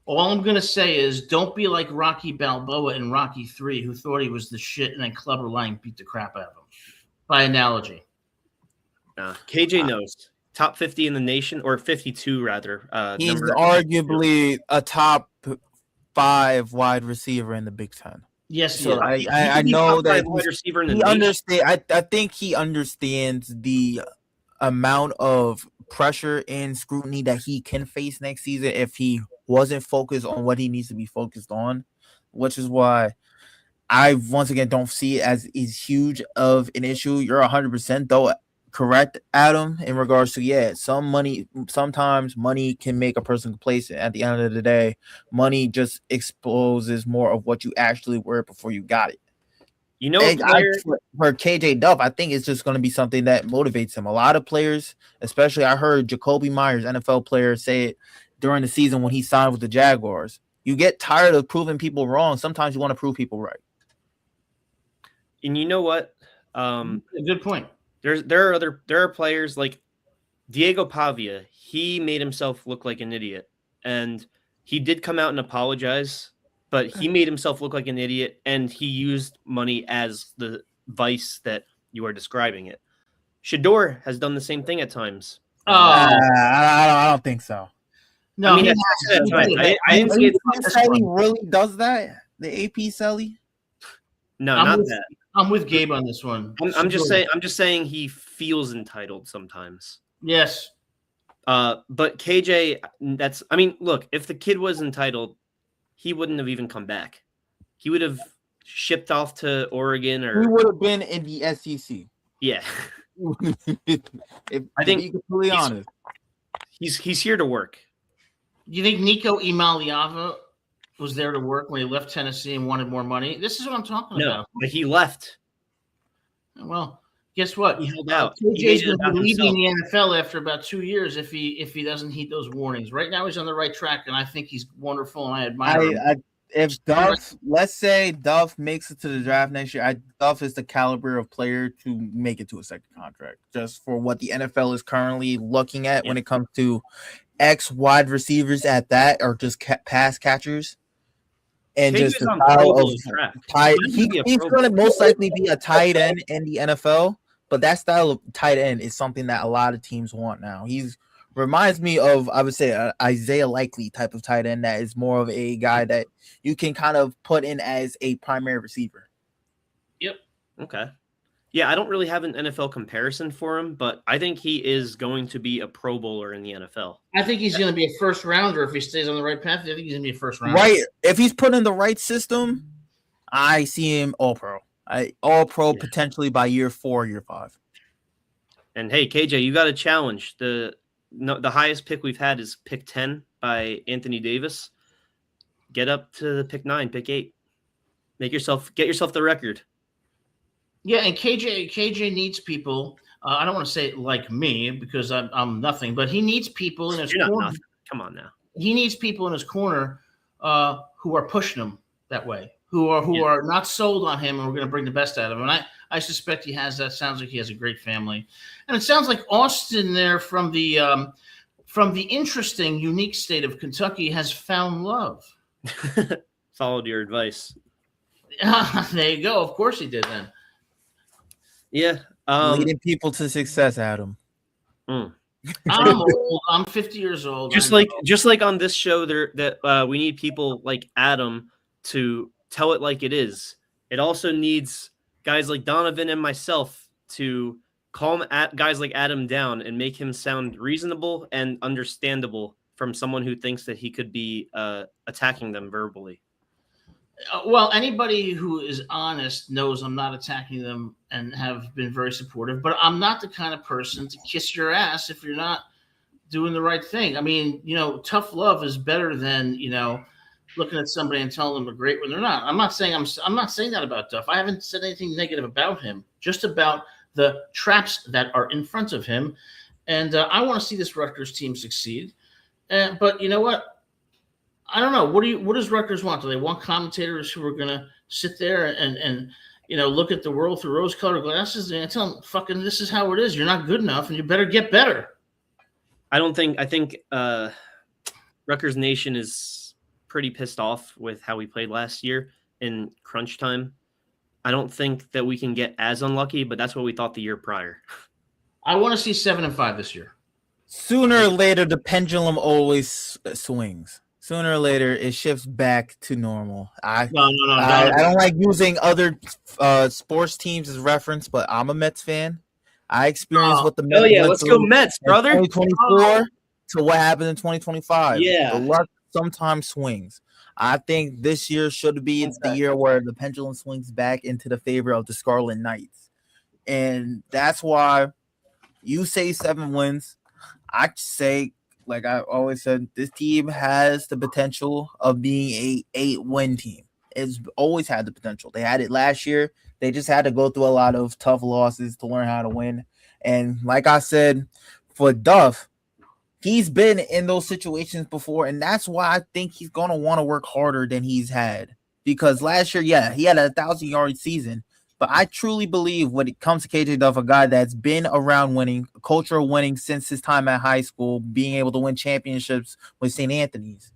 All I'm going to say is don't be like Rocky Balboa in Rocky 3, who thought he was the shit, and then Clubber Lang beat the crap out of him. By analogy. KJ knows. Top 50 in the nation, or 52 rather. He's arguably a top 5 wide receiver in the Big Ten. Yes, so I know that wide receiver in the he understands. I think he understands the amount of pressure and scrutiny that he can face next season if he wasn't focused on what he needs to be focused on, which is why I once again don't see it as huge of an issue. You're 100% though correct, Adam, in regards to sometimes money can make a person complacent. At the end of the day, money just exposes more of what you actually were before you got it. You know, For KJ Duff, I think it's just going to be something that motivates him. A lot of players, especially I heard Jacoby Myers, NFL player, say it during the season when he signed with the Jaguars. You get tired of proving people wrong. Sometimes you want to prove people right. And you know what? Good point. There are players like Diego Pavia. He made himself look like an idiot, and he did come out and apologize, but he made himself look like an idiot, and he used money as the vice that you are describing it. Shador has done the same thing at times. I don't think so. No, I mean, I didn't say Selly really does that. The AP Selly. No, not that. I'm with Gabe on this one. I'm just saying he feels entitled sometimes. Yes. But KJ, look, if the kid was entitled, he wouldn't have even come back. He would have shipped off to Oregon, or he would have been in the SEC. Yeah. I think to be completely honest. He's here to work. You think Nico Imaliava was there to work when he left Tennessee and wanted more money? This is what I'm talking about. No, but he left. Well, guess what? He held out. KJ's going to be leaving the NFL after about 2 years if he doesn't heed those warnings. Right now, he's on the right track, and I think he's wonderful, and I admire him. If Duff, let's say Duff makes it to the draft next year, Duff is the caliber of player to make it to a second contract, just for what the NFL is currently looking at when it comes to X wide receivers at that, or just pass catchers. And KJ's just the style of tight, he's going to most likely be a tight end in the NFL, but that style of tight end is something that a lot of teams want now. He's reminds me of, I would say, a Isaiah Likely type of tight end that is more of a guy that you can kind of put in as a primary receiver. Yep. Okay. Yeah, I don't really have an NFL comparison for him, but I think he is going to be a Pro Bowler in the NFL. I think he's going to be a first rounder if he stays on the right path. I think he's going to be a first rounder. Right. If he's put in the right system, I see him all pro. Potentially by year 4, year 5. And hey, KJ, you got a challenge. The highest pick we've had is pick 10 by Anthony Davis. Get up to the pick 9, pick 8. Get yourself the record. Yeah, and KJ needs people. I don't want to say like me because I'm nothing, but he needs people in his corner. Come on now. He needs people in his corner who are pushing him that way, who are not sold on him, and we're going to bring the best out of him. And I suspect he has that. Sounds like he has a great family, and it sounds like Austin there from the interesting, unique state of Kentucky has found love. Followed your advice. There you go. Of course he did then. Yeah. Leading people to success, Adam. I'm old. I'm 50 years old. Just like on this show, we need people like Adam to tell it like it is. It also needs guys like Donovan and myself to calm guys like Adam down and make him sound reasonable and understandable from someone who thinks that he could be attacking them verbally. Well, anybody who is honest knows I'm not attacking them and have been very supportive, but I'm not the kind of person to kiss your ass if you're not doing the right thing. I mean, tough love is better than, looking at somebody and telling them they're great when they're not. I'm not saying that about Duff. I haven't said anything negative about him, just about the traps that are in front of him. And I want to see this Rutgers team succeed. But you know what? I don't know. What does Rutgers want? Do they want commentators who are going to sit there and look at the world through rose-colored glasses and tell them, fucking, this is how it is. You're not good enough, and you better get better. I think Rutgers Nation is pretty pissed off with how we played last year in crunch time. I don't think that we can get as unlucky, but that's what we thought the year prior. I want to see 7-5 this year. Sooner or later, the pendulum always swings. Sooner or later, it shifts back to normal. I don't like using other sports teams as reference, but I'm a Mets fan. I experienced what the Mets. Oh yeah, let's go Mets, brother. 2024 to what happened in 2025. Yeah, the luck sometimes swings. I think this year should be the year where the pendulum swings back into the favor of the Scarlet Knights, and that's why You say 7 wins. I say, like I always said, this team has the potential of being a 8-win team. It's always had the potential. They had it last year. They just had to go through a lot of tough losses to learn how to win. And like I said, for Duff, he's been in those situations before, and that's why I think he's going to want to work harder than he's had. Because last year, yeah, he had a 1,000-yard season, but I truly believe when it comes to KJ Duff, a guy that's been around winning, a culture of winning since his time at high school, being able to win championships with St. Anthony's,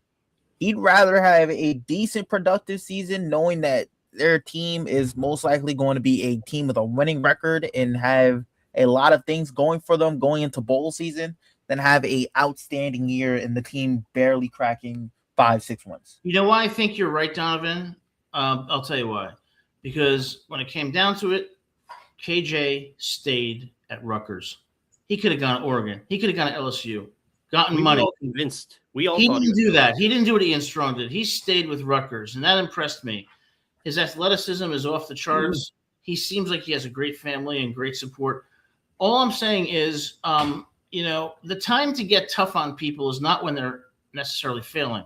he'd rather have a decent, productive season knowing that their team is most likely going to be a team with a winning record and have a lot of things going for them going into bowl season than have a outstanding year and the team barely cracking 5-6 wins. You know why I think you're right, Donovan? I'll tell you why. Because when it came down to it, KJ stayed at Rutgers. He could have gone to Oregon. He could have gone to LSU, gotten money. All convinced. We all he thought didn't do that. He didn't do what Ian Strong did. He stayed with Rutgers, and that impressed me. His athleticism is off the charts. Mm-hmm. He seems like he has a great family and great support. All I'm saying is, the time to get tough on people is not when they're necessarily failing.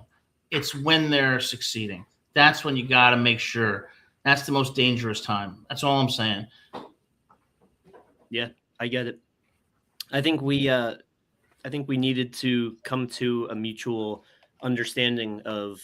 It's when they're succeeding. That's when you got to make sure. That's the most dangerous time. That's all I'm saying. Yeah, I get it. I think we needed to come to a mutual understanding of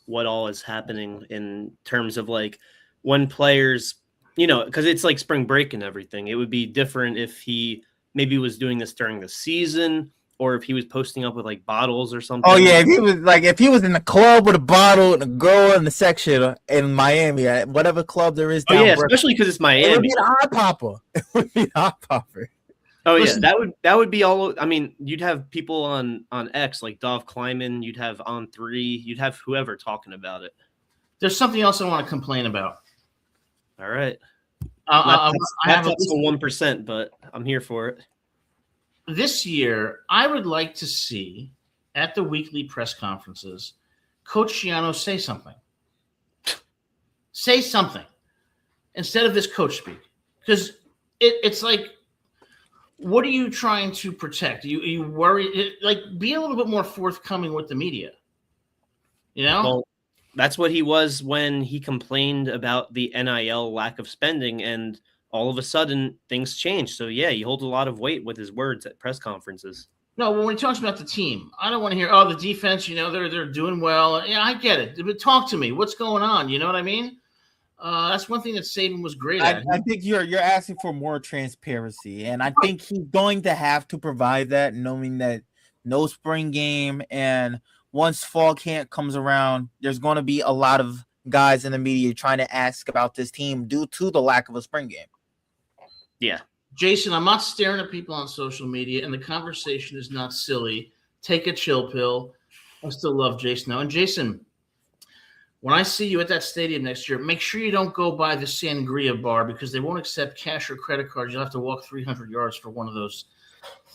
what all is happening in terms of like when players, because it's like spring break and everything. It would be different if he maybe was doing this during the season or if he was posting up with like bottles or something. Oh yeah, if he was in the club with a bottle and a girl in the section in Miami, whatever club there is. Especially because it's Miami. It would be the hot popper. It would be the hot popper. Oh Listen, yeah, that would be all. I mean, you'd have people on X like Dov Kleiman. You'd have On3. You'd have whoever talking about it. There's something else I want to complain about. All right. I have a 1%, but I'm here for it. This year, I would like to see at the weekly press conferences, Coach Schiano say something. Say something instead of this coach speak, because it's like, what are you trying to protect? You worry? Like, be a little bit more forthcoming with the media. Well, that's what he was when he complained about the NIL lack of spending, and all of a sudden things changed. So yeah, he holds a lot of weight with his words at press conferences. No, when he talks about the team, I don't want to hear, the defense, they're doing well. Yeah, I get it. But talk to me. What's going on? You know what I mean? That's one thing that Saban was great at. I think you're asking for more transparency, and I think he's going to have to provide that, knowing that no spring game, and once fall camp comes around, there's going to be a lot of guys in the media trying to ask about this team due to the lack of a spring game. Yeah. Jason, I'm not staring at people on social media, and the conversation is not silly. Take a chill pill. I still love Jason, though. And Jason, when I see you at that stadium next year, make sure you don't go by the Sangria bar because they won't accept cash or credit cards. You'll have to walk 300 yards for one of those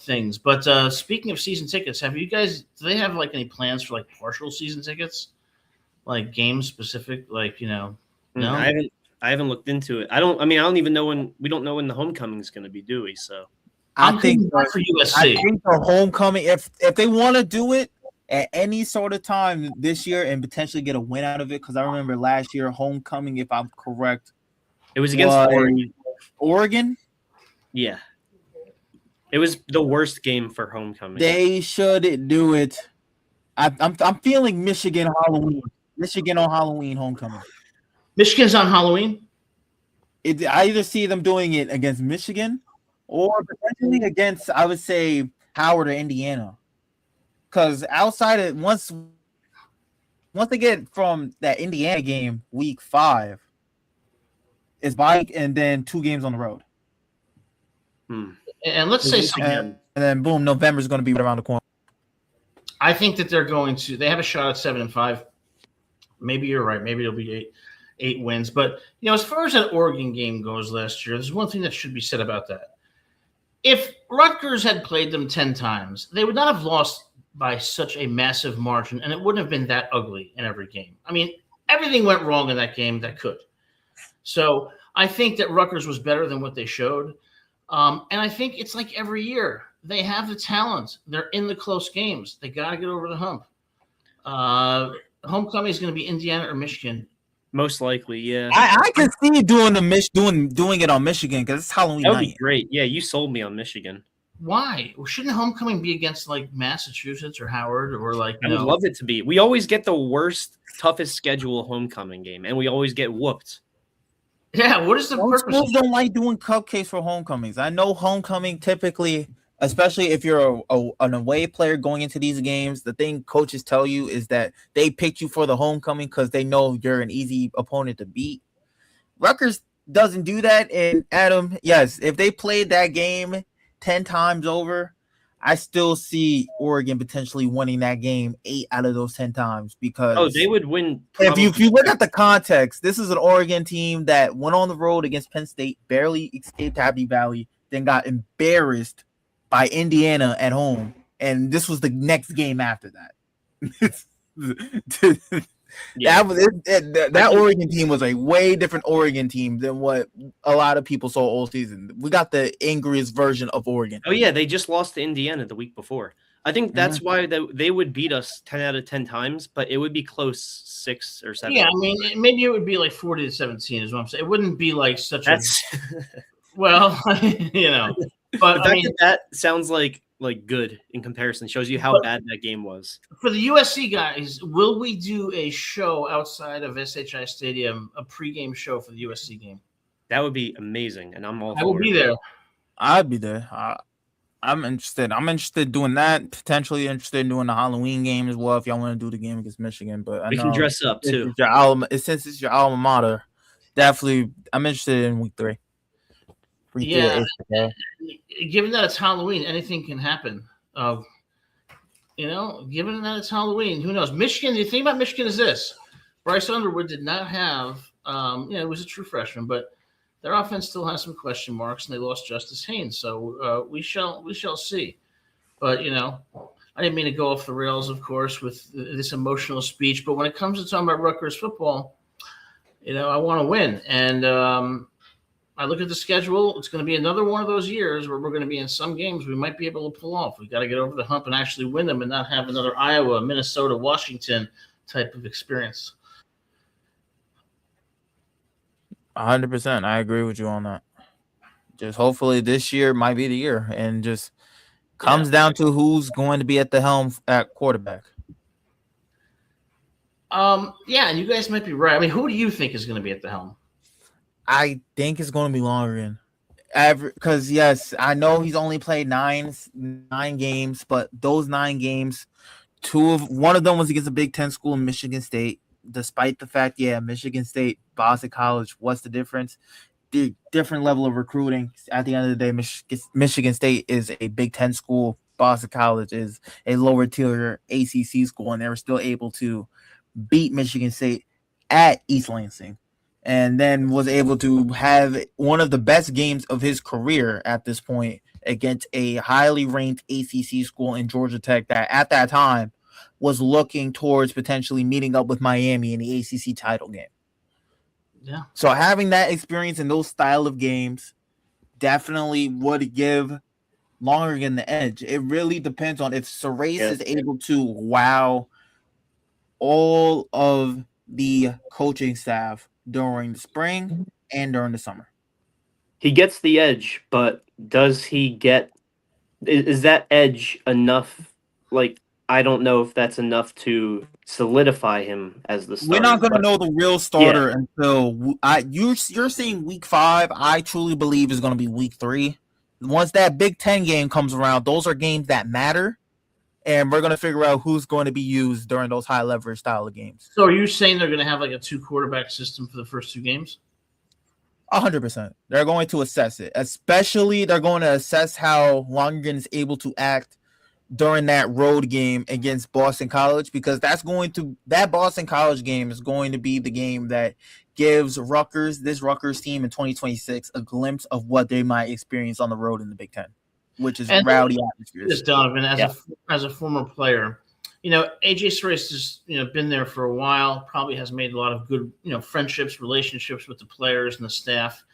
things. But speaking of season tickets, do they have like any plans for like partial season tickets? Like game specific, no? I haven't looked into it. I don't even know we don't know when the homecoming is going to be, do we? So I think for USC. I think the homecoming, if they want to do it at any sort of time this year and potentially get a win out of it, because I remember last year homecoming, if I'm correct, it was against Oregon. Yeah, it was the worst game for homecoming. They should do it. I'm feeling Michigan Halloween. Michigan on Halloween homecoming. Michigan's on Halloween? I either see them doing it against Michigan or potentially against, I would say, Howard or Indiana. Because outside of once they get from that Indiana game, week 5, it's bye and then 2 games on the road. And let's say something. And then boom, November is going to be right around the corner. I think that they have a shot at 7-5. Maybe you're right. Maybe it'll be 8 wins. But, as far as that Oregon game goes last year, there's one thing that should be said about that. If Rutgers had played them 10 times, they would not have lost by such a massive margin, and it wouldn't have been that ugly in every game. I mean, everything went wrong in that game that could. So I think that Rutgers was better than what they showed. And I think it's like every year. They have the talent. They're in the close games. They got to get over the hump. Homecoming is going to be Indiana or Michigan. Most likely, yeah. I can see doing it on Michigan because it's Halloween That would night. be great. Yeah, you sold me on Michigan. Why? Well, shouldn't homecoming be against like Massachusetts or Howard or like? I would love it to be. We always get the worst, toughest schedule homecoming game, and we always get whooped. Yeah, what is the purpose? Schools don't like doing cupcakes for homecomings. I know homecoming typically, especially if you're an away player going into these games, the thing coaches tell you is that they picked you for the homecoming because they know you're an easy opponent to beat. Rutgers doesn't do that. And Adam, yes, if they played that game 10 times over, I still see Oregon potentially winning that game 8 out of those 10 times because they would win. If you look at the context, this is an Oregon team that went on the road against Penn State, barely escaped Happy Valley, then got embarrassed by Indiana at home, and this was the next game after that. Yeah. That Oregon team was a way different Oregon team than what a lot of people saw all season. We got the angriest version of Oregon. Oh yeah, they just lost to Indiana the week before. I think that's why they would beat us 10 out of 10 times, but it would be close 6 or 7. Yeah, I mean, maybe it would be like 40-17 is what I'm saying. It wouldn't be like such a well, you know. But the fact that sounds like good in comparison shows you how bad that game was. For the USC guys, will we do a show outside of SHI Stadium, a pregame show for the USC game? That would be amazing, and I'm all for it. I will be there. I'd be there. I'm interested. I'm interested in doing that. Potentially interested in doing the Halloween game as well if y'all want to do the game against Michigan. But we can dress up too. Since it's your alma mater, definitely I'm interested in week 3. Yeah, given that it's Halloween, anything can happen. Given that it's Halloween, who knows? Michigan, the thing about Michigan is this. Bryce Underwood did not have, it was a true freshman, but their offense still has some question marks, and they lost Justice Haynes. So we shall see. But, I didn't mean to go off the rails, of course, with this emotional speech. But when it comes to talking about Rutgers football, I want to win. And I look at the schedule. It's going to be another one of those years where we're going to be in some games we might be able to pull off. We've got to get over the hump and actually win them and not have another Iowa, Minnesota, Washington type of experience. 100%. I agree with you on that. Just hopefully this year might be the year, and just comes down to who's going to be at the helm at quarterback. And you guys might be right. I mean, who do you think is going to be at the helm? I think it's going to be Lonergan. Because, yes, I know he's only played nine games, but those 9 games, one of them was against a Big Ten school in Michigan State, despite the fact, Michigan State, Boston College, what's the difference? The different level of recruiting. At the end of the day, Michigan State is a Big Ten school. Boston College is a lower tier ACC school, and they were still able to beat Michigan State at East Lansing. And then was able to have one of the best games of his career at this point against a highly ranked ACC school in Georgia Tech that at that time was looking towards potentially meeting up with Miami in the ACC title game. Yeah. So having that experience in those style of games definitely would give Lonergan the edge. It really depends on if Surace is able to wow all of the coaching staff during the spring and during the summer. He gets the edge, but does he get – is that edge enough? Like, I don't know if that's enough to solidify him as the starter. We're not going to know the real starter until you're saying week 5. I truly believe is going to be week 3. Once that Big Ten game comes around, those are games that matter. And we're going to figure out who's going to be used during those high leverage style of games. So are you saying they're going to have like a 2 quarterback system for the first 2 games? 100%. They're going to assess it. Especially they're going to assess how Lonergan is able to act during that road game against Boston College, because that Boston College game is going to be the game that gives this Rutgers team in 2026 a glimpse of what they might experience on the road in the Big Ten, which is rowdy atmospheres. This Donovan, as a former player, AJ Surace has been there for a while. Probably has made a lot of good friendships, relationships with the players and the staff.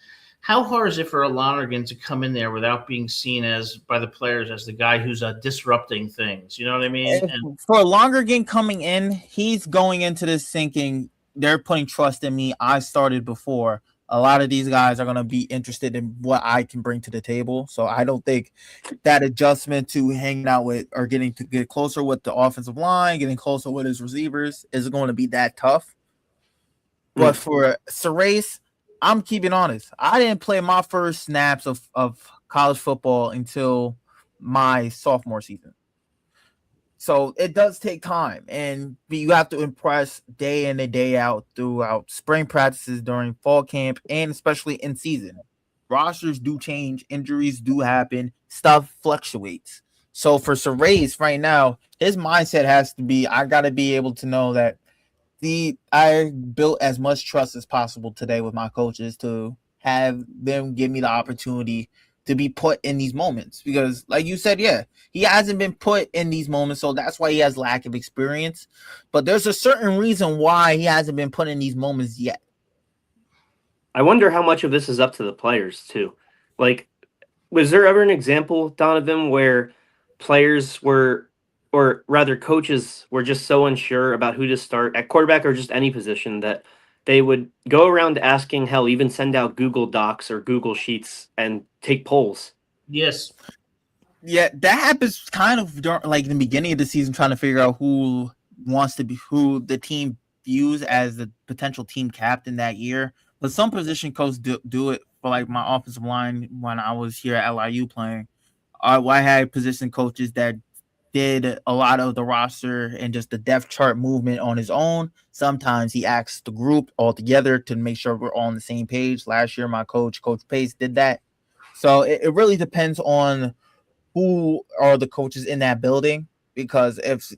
how hard is it for a Lonergan to come in there without being seen as by the players as the guy who's disrupting things? You know what I mean? And For a Lonergan coming in, he's going into this thinking they're putting trust in me. I started before. A lot of these guys are going to be interested in what I can bring to the table. So I don't think that adjustment to hanging out with or getting to get closer with the offensive line, getting closer with his receivers is going to be that tough. But for Surace, I'm keeping honest. I didn't play my first snaps of college football until my sophomore season. So it does take time, and you have to impress day in and day out throughout spring practices, during fall camp, and especially in season. Rosters do change, injuries do happen, stuff fluctuates. So for Surace right now, his mindset has to be, I got to be able to know that I built as much trust as possible today with my coaches to have them give me the opportunity to be put in these moments. Because like you said, yeah, he hasn't been put in these moments, so that's why he has lack of experience. But there's a certain reason why he hasn't been put in these moments yet. I wonder how much of this is up to the players too. Like, was there ever an example, Donovan, where players were, or rather coaches were just so unsure about who to start at quarterback or just any position that they would go around asking, hell, even send out Google Docs or Google Sheets and take polls? yes, Yeah, that happens kind of during, like in the beginning of the season, trying to figure out who wants to be, who the team views as the potential team captain that year. But some position coaches do it for like my offensive line when I was here at LIU playing. I had position coaches that did a lot of the roster and just the depth chart movement on his own. Sometimes he asked the group all together to make sure we're all on the same page. Last year, my Coach Pace, did that. So it really depends on who are the coaches in that building, because if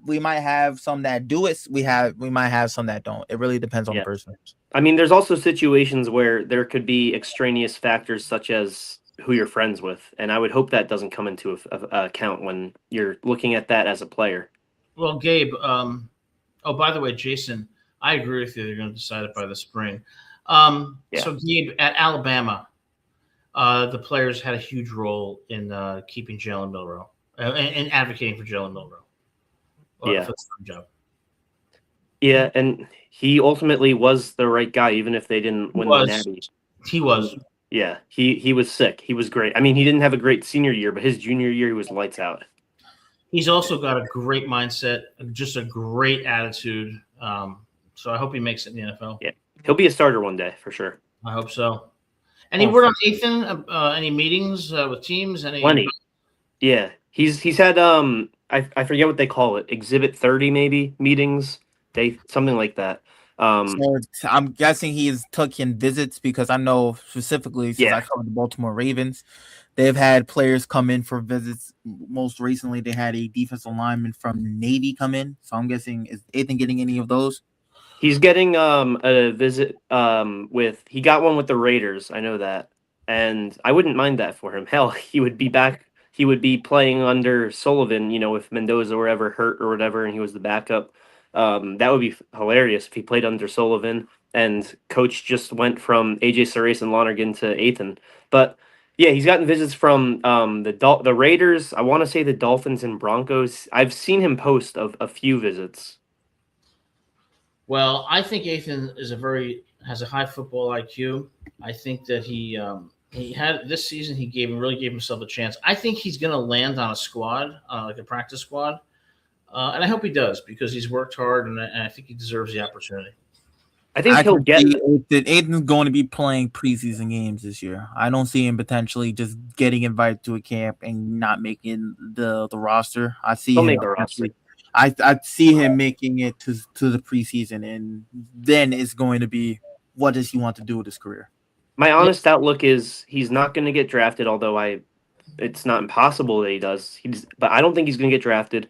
we might have some that do it, we might have some that don't. It really depends on the person. I mean, there's also situations where there could be extraneous factors such as who you're friends with, and I would hope that doesn't come into account when you're looking at that as a player. Well, Gabe, oh, by the way, Jason, I agree with you. They're going to decide it by the spring. So, Gabe, at Alabama, the players had a huge role in keeping Jalen Milroe and advocating for Jalen Milroe. For the job. Yeah, and he ultimately was the right guy, even if they didn't win the Natty. He was. Yeah, he was sick. He was great. I mean, he didn't have a great senior year, but his junior year, he was lights out. He's also got a great mindset, just a great attitude. So I hope he makes it in the NFL. Yeah, he'll be a starter one day for sure. I hope so. Any word on Ethan? Any meetings with teams? Plenty. Yeah, he's had I forget what they call it, Exhibit 30 maybe meetings, something like that. So I'm guessing he is taking visits, because I know specifically since I covered the Baltimore Ravens, they've had players come in for visits. Most recently, they had a defensive lineman from Navy come in. So I'm guessing, is Ethan getting any of those? He's getting a visit he got one with the Raiders. I know that, and I wouldn't mind that for him. Hell, he would be back. He would be playing under Sullivan, if Mendoza were ever hurt or whatever, and he was the backup. That would be hilarious if he played under Sullivan and coach just went from AJ Surace and Lonergan to Ethan. But yeah, he's gotten visits from the Raiders. I want to say the Dolphins and Broncos. I've seen him post of a few visits. Well, I think Ethan has a high football IQ. I think that he had this season. He really gave himself a chance. I think he's going to land on a squad, like a practice squad. And I hope he does, because he's worked hard, and I think he deserves the opportunity. I think he'll get it. Aiden's going to be playing preseason games this year. I don't see him potentially just getting invited to a camp and not making the roster. I see him. I see him making it to the preseason, and then it's going to be, what does he want to do with his career? My honest outlook is he's not going to get drafted, although it's not impossible that he does. But I don't think he's going to get drafted.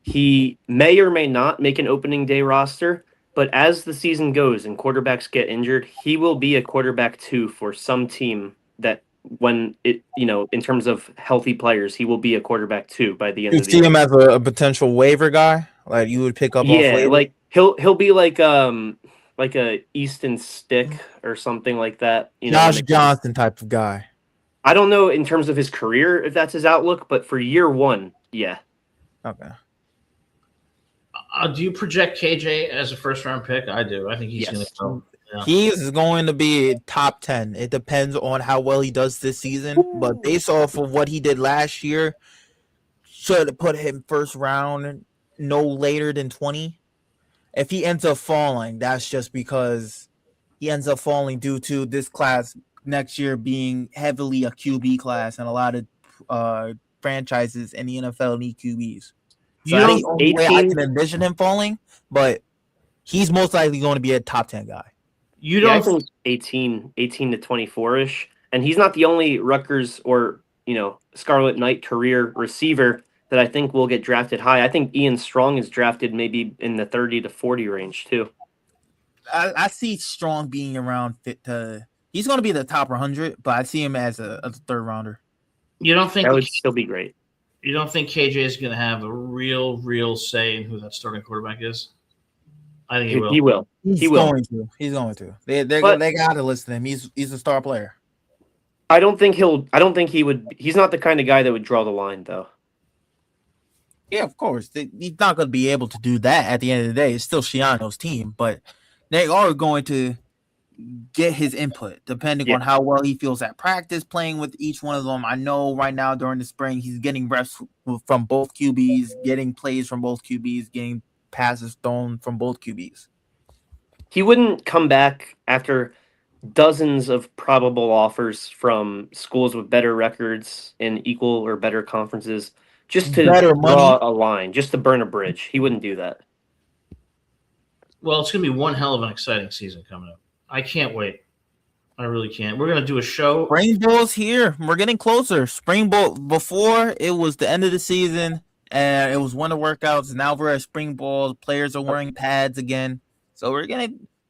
He may or may not make an opening day roster, but as the season goes and quarterbacks get injured, he will be a quarterback 2 for some team that when in terms of healthy players, he will be a quarterback 2 by the end of the year. You see him as a potential waiver guy, like you would pick up off waivers? Like he'll be like like a Easton Stick or something like that. Josh Johnson type of guy. I don't know in terms of his career if that's his outlook, but for year one, yeah. Okay. Do you project KJ as a first-round pick? I do. I think he's going to go. Yeah. He's going to be top 10. It depends on how well he does this season, but based off of what he did last year, should put him first round no later than 20. If he ends up falling, that's just because he ends up falling due to this class next year being heavily a QB class, and a lot of franchises in the NFL need QBs. So that's the only way I can envision him falling, but he's most likely going to be a top 10 guy. You don't think 18 to 24-ish, and he's not the only Rutgers or Scarlet Knight career receiver that I think will get drafted high. I think Ian Strong is drafted maybe in the 30 to 40 range too. I see Strong being around he's going to be the top 100, but I see him as a third rounder. You don't think that would still be great? You don't think KJ is going to have a real say in who that starting quarterback is? I think he will. He will. He's going to. They got to listen to him. He's a star player. I don't think he would. He's not the kind of guy that would draw the line, though. Yeah, of course. He's not going to be able to do that at the end of the day. It's still Shiano's team, but they are going to get his input depending on how well he feels at practice playing with each one of them. I know right now during the spring he's getting reps from both QBs, getting plays from both QBs, getting passes thrown from both QBs. He wouldn't come back after dozens of probable offers from schools with better records in equal or better conferences just to draw a line, just to burn a bridge. He wouldn't do that. Well, it's going to be one hell of an exciting season coming up. I can't wait. I really can't. We're going to do a show. Spring Bowl's here. We're getting closer. Spring Bowl, before it was the end of the season and it was winter workouts. Now we're at Spring Bowl. Players are wearing pads again. So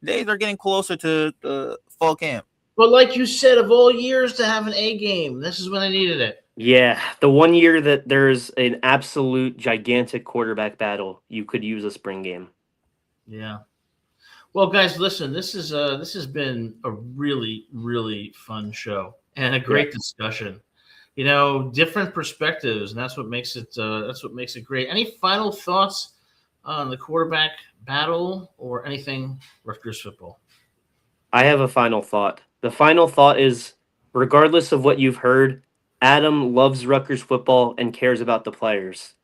days are getting closer to the fall camp. But like you said, of all years to have an A game, this is when I needed it. Yeah, the one year that there's an absolute gigantic quarterback battle, you could use a spring game. Yeah. Well, guys, listen, this has been a really, really fun show and a great discussion. Different perspectives, and that's what makes it great. Any final thoughts on the quarterback battle or anything Rutgers football? I have a final thought. The final thought is, regardless of what you've heard, Adam loves Rutgers football and cares about the players.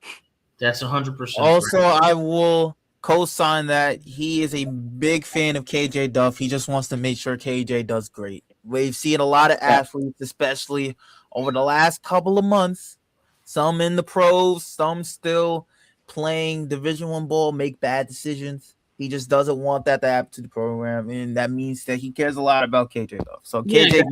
That's 100%. Also, I will co-sign that he is a big fan of KJ Duff. He just wants to make sure KJ does great. We've seen a lot of athletes, especially over the last couple of months, some in the pros, some still playing Division I ball, make bad decisions. He just doesn't want that to happen to the program, and that means that he cares a lot about KJ Duff. So KJ,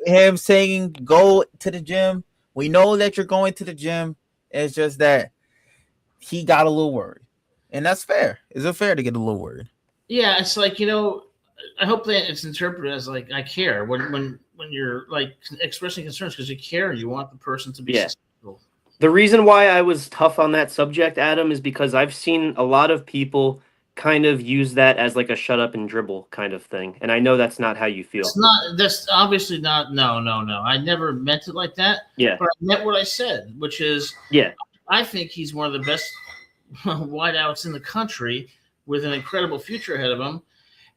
him saying go to the gym, we know that you're going to the gym. It's just that he got a little worried. And that's fair. Is it fair to get a little worried? Yeah, it's like, I hope that it's interpreted as like I care when you're like expressing concerns because you care. You want the person to be successful. The reason why I was tough on that subject, Adam, is because I've seen a lot of people kind of use that as like a shut up and dribble kind of thing. And I know that's not how you feel. That's obviously not. No. I never meant it like that. Yeah. But I meant what I said, which is, I think he's one of the best wideouts in the country with an incredible future ahead of him.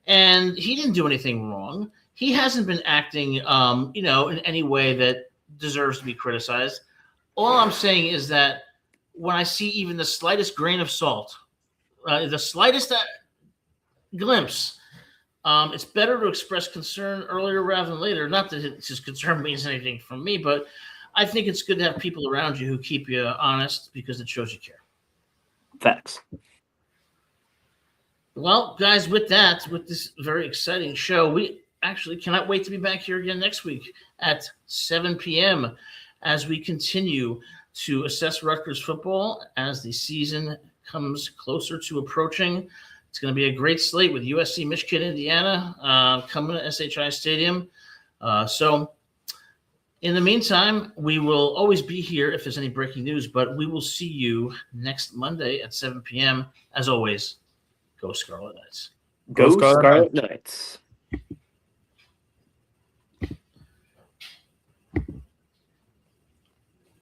And he didn't do anything wrong. He hasn't been acting, in any way that deserves to be criticized. All I'm saying is that when I see even the slightest grain of salt, the slightest glimpse, it's better to express concern earlier rather than later. Not that his concern means anything from me, but I think it's good to have people around you who keep you honest because it shows you care. Facts. Well, guys, with this very exciting show, we actually cannot wait to be back here again next week at 7 p.m. as we continue to assess Rutgers football as the season comes closer to approaching. It's going to be a great slate with USC, Michigan, Indiana coming to SHI Stadium. So in the meantime, we will always be here if there's any breaking news, but we will see you next Monday at 7 p.m. As always, go Scarlet Knights. Go Scarlet Scarlet Knights.